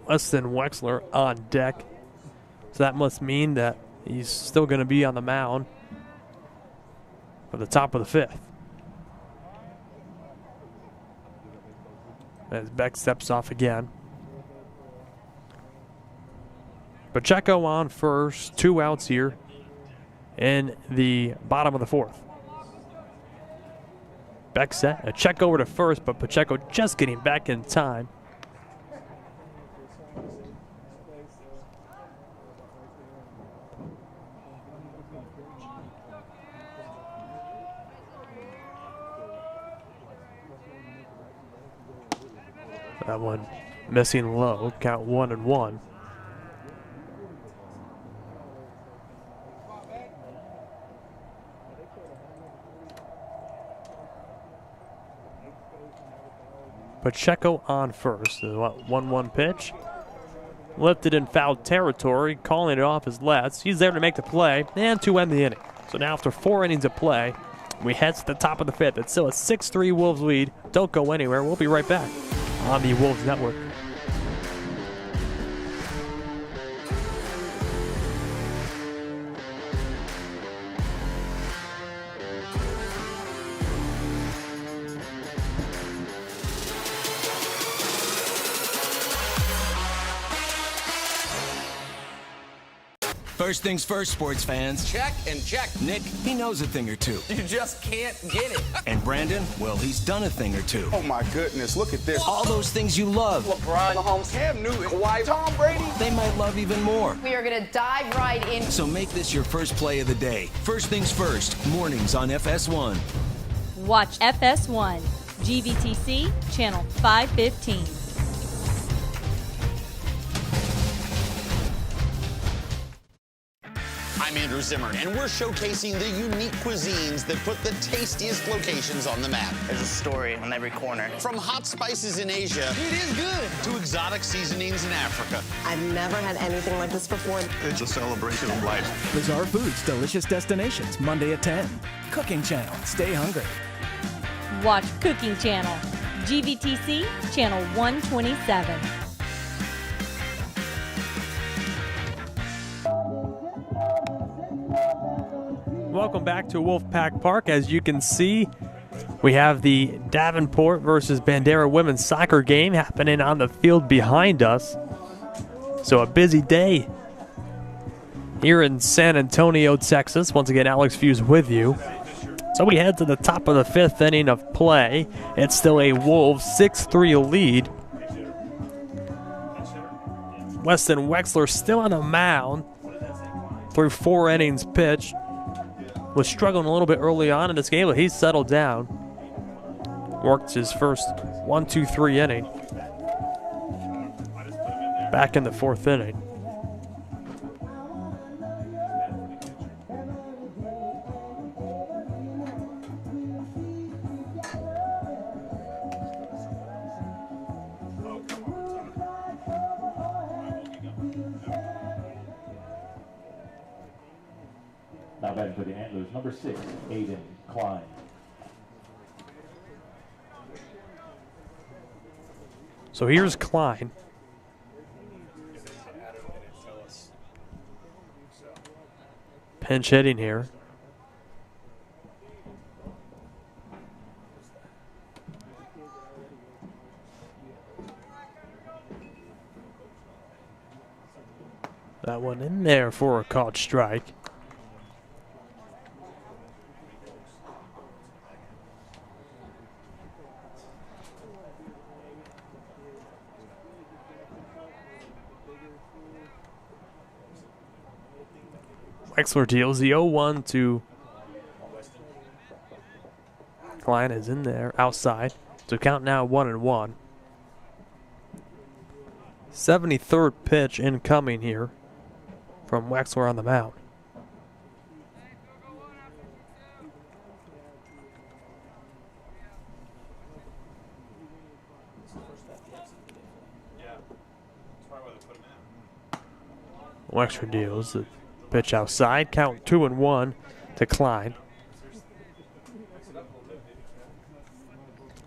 Weston Wexler on deck. So that must mean that he's still going to be on the mound for the top of the 5th. As Beck steps off again. Pacheco on first, 2 outs here in the bottom of the 4th. Beck set, a check over to first, but Pacheco just getting back in time. That one missing low, count 1-1. Pacheco on first. 1-1 pitch. Lifted in foul territory, calling it off as Letts. He's there to make the play and to end the inning. So now after 4 innings of play, we head to the top of the 5th. It's still a 6-3 Wolves lead. Don't go anywhere. We'll be right back on the Wolves Network. First things first, sports fans. Check and check. Nick, he knows a thing or two. You just can't get it. And Brandon, well, he's done a thing or two. Oh my goodness, look at this. All those things you love. LeBron, Mahomes, Cam Newton, Kawhi, Tom Brady. They might love even more. We are going to dive right in. So make this your first play of the day. First things first, mornings on FS1. Watch FS1, GVTC, channel 515. I'm Andrew Zimmer, and we're showcasing the unique cuisines that put the tastiest locations on the map. There's a story on every corner. From hot spices in Asia, it is good, to exotic seasonings in Africa. I've never had anything like this before. It's a celebration of life. Bizarre Foods, delicious destinations, Monday at 10. Cooking Channel, stay hungry. Watch Cooking Channel, GVTC, channel 127. Welcome back to Wolfpack Park. As you can see, we have the Davenport versus Bandera women's soccer game happening on the field behind us. So a busy day here in San Antonio, Texas. Once again, Alex Fuse with you. So we head to the top of the 5th inning of play. It's still a Wolves 6-3 lead. Weston Wexler still on the mound through 4 innings pitched. Was struggling a little bit early on in this game, but he's settled down. Worked his first 1-2-3 inning. Back in the 4th inning. Now batting for the Antlers, number 6, Aiden Klein. So here's Klein. Pinch hitting here. That one in there for a caught strike. Wexler deals the 0-1 to Klein is in there, outside. So count now 1-1. 73rd pitch incoming here from Wexler on the mound. Wexler deals the pitch outside, count 2-1 to Klein.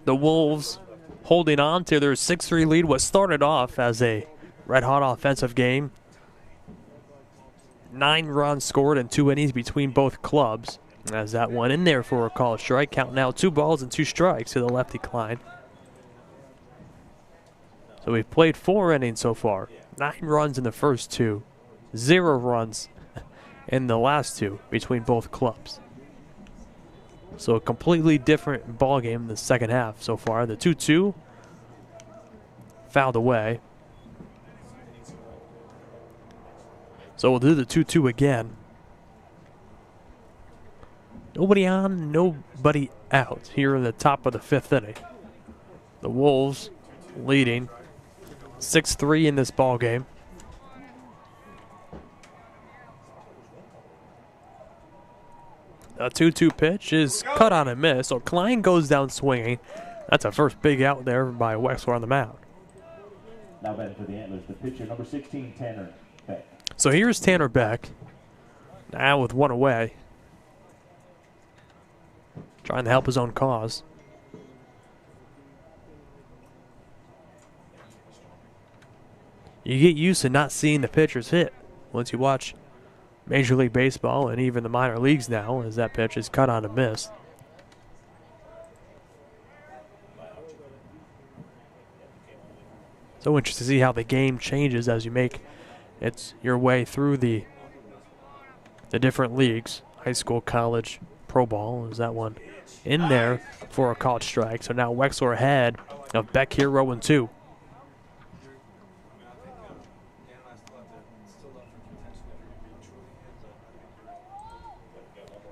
The Wolves holding on to their 6-3 lead. What started off as a red-hot offensive game. 9 runs scored in 2 innings between both clubs. As that one in there for a called strike. Count now 2 balls and 2 strikes to the lefty Klein. So we've played 4 innings so far. 9 runs in the first 2. 0 runs in the last 2 between both clubs. So a completely different ball game in the second half so far. The 2-2 fouled away. So we'll do the 2-2 again. Nobody on, nobody out here in the top of the 5th inning. The Wolves leading 6-3 in this ball game. A 2-2 pitch is cut on and miss, so Klein goes down swinging. That's a first big out there by Wexler on the mound. Now batting for the Antlers, the pitcher, number 16, Tanner Beck. So here's Tanner Beck, now with one away, trying to help his own cause. You get used to not seeing the pitchers hit once you watch Major League Baseball and even the minor leagues now, as that pitch is cut on and missed. So interesting to see how the game changes as you make your way through the different leagues. High school, college, pro ball. Is that one in there for a called strike? So now Wexler ahead of Beck here, 0-2.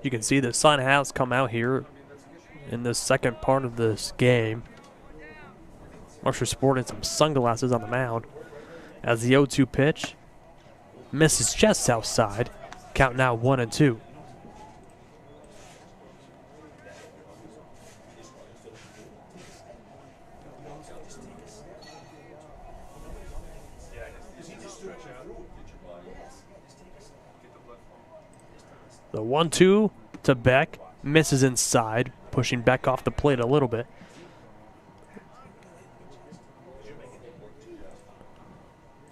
You can see the sun has come out here in the second part of this game. Marshall sporting some sunglasses on the mound as the 0-2 pitch misses just outside. Count now 1-2. The 1-2 to Beck, misses inside, pushing Beck off the plate a little bit.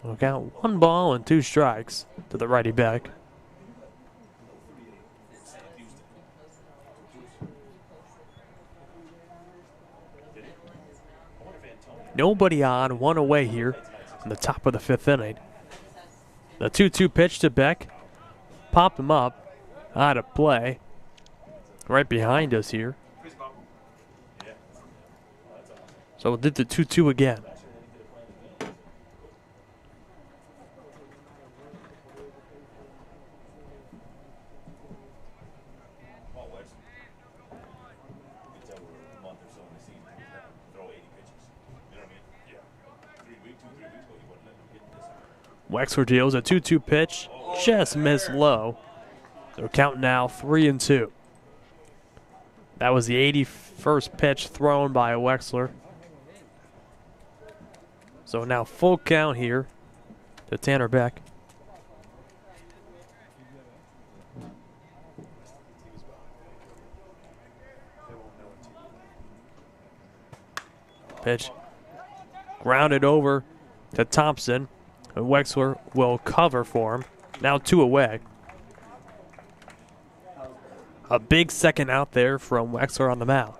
We'll count 1 ball and 2 strikes to the righty Beck. Nobody on, 1 away here in the top of the 5th inning. The 2-2 pitch to Beck, popped him up, out of play, right behind us here. So we'll do the 2-2 again. Wexler deals a 2-2 pitch, just missed low. So count now 3-2. That was the 81st pitch thrown by Wexler. So now full count here to Tanner Beck. Pitch grounded over to Thompson. And Wexler will cover for him. Now 2 away. A big second out there from Wexler on the mound.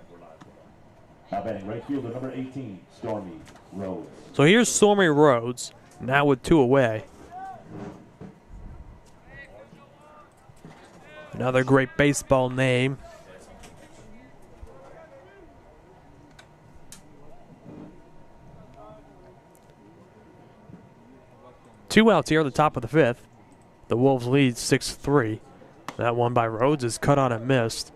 Now batting right fielder, number 18, Stormy Rhodes. So here's Stormy Rhodes, now with 2 away. Another great baseball name. Two outs here at the top of the 5th. The Wolves lead 6-3. That one by Rhodes is cut on and missed.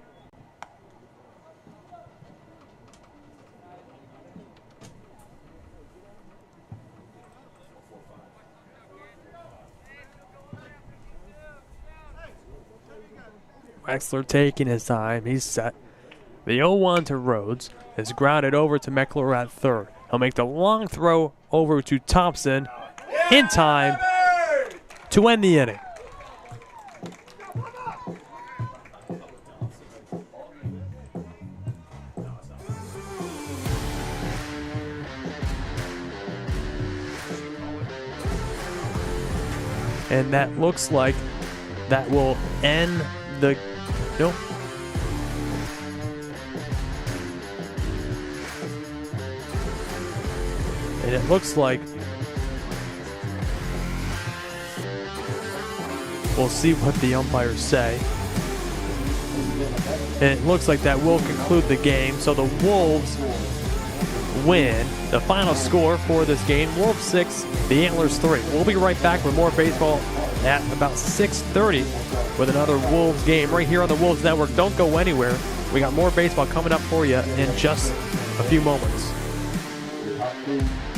Wexler taking his time. He's set. The 0-1 to Rhodes is grounded over to Meckler at third. He'll make the long throw over to Thompson in time to end the inning. And that looks like that will end the... Nope. And it looks like... We'll see what the umpires say. And it looks like that will conclude the game. So the Wolves win. The final score for this game, Wolves 6, the Antlers 3. We'll be right back with more baseball at about 6:30 with another Wolves game right here on the Wolves Network. Don't go anywhere. We got more baseball coming up for you in just a few moments. Boom.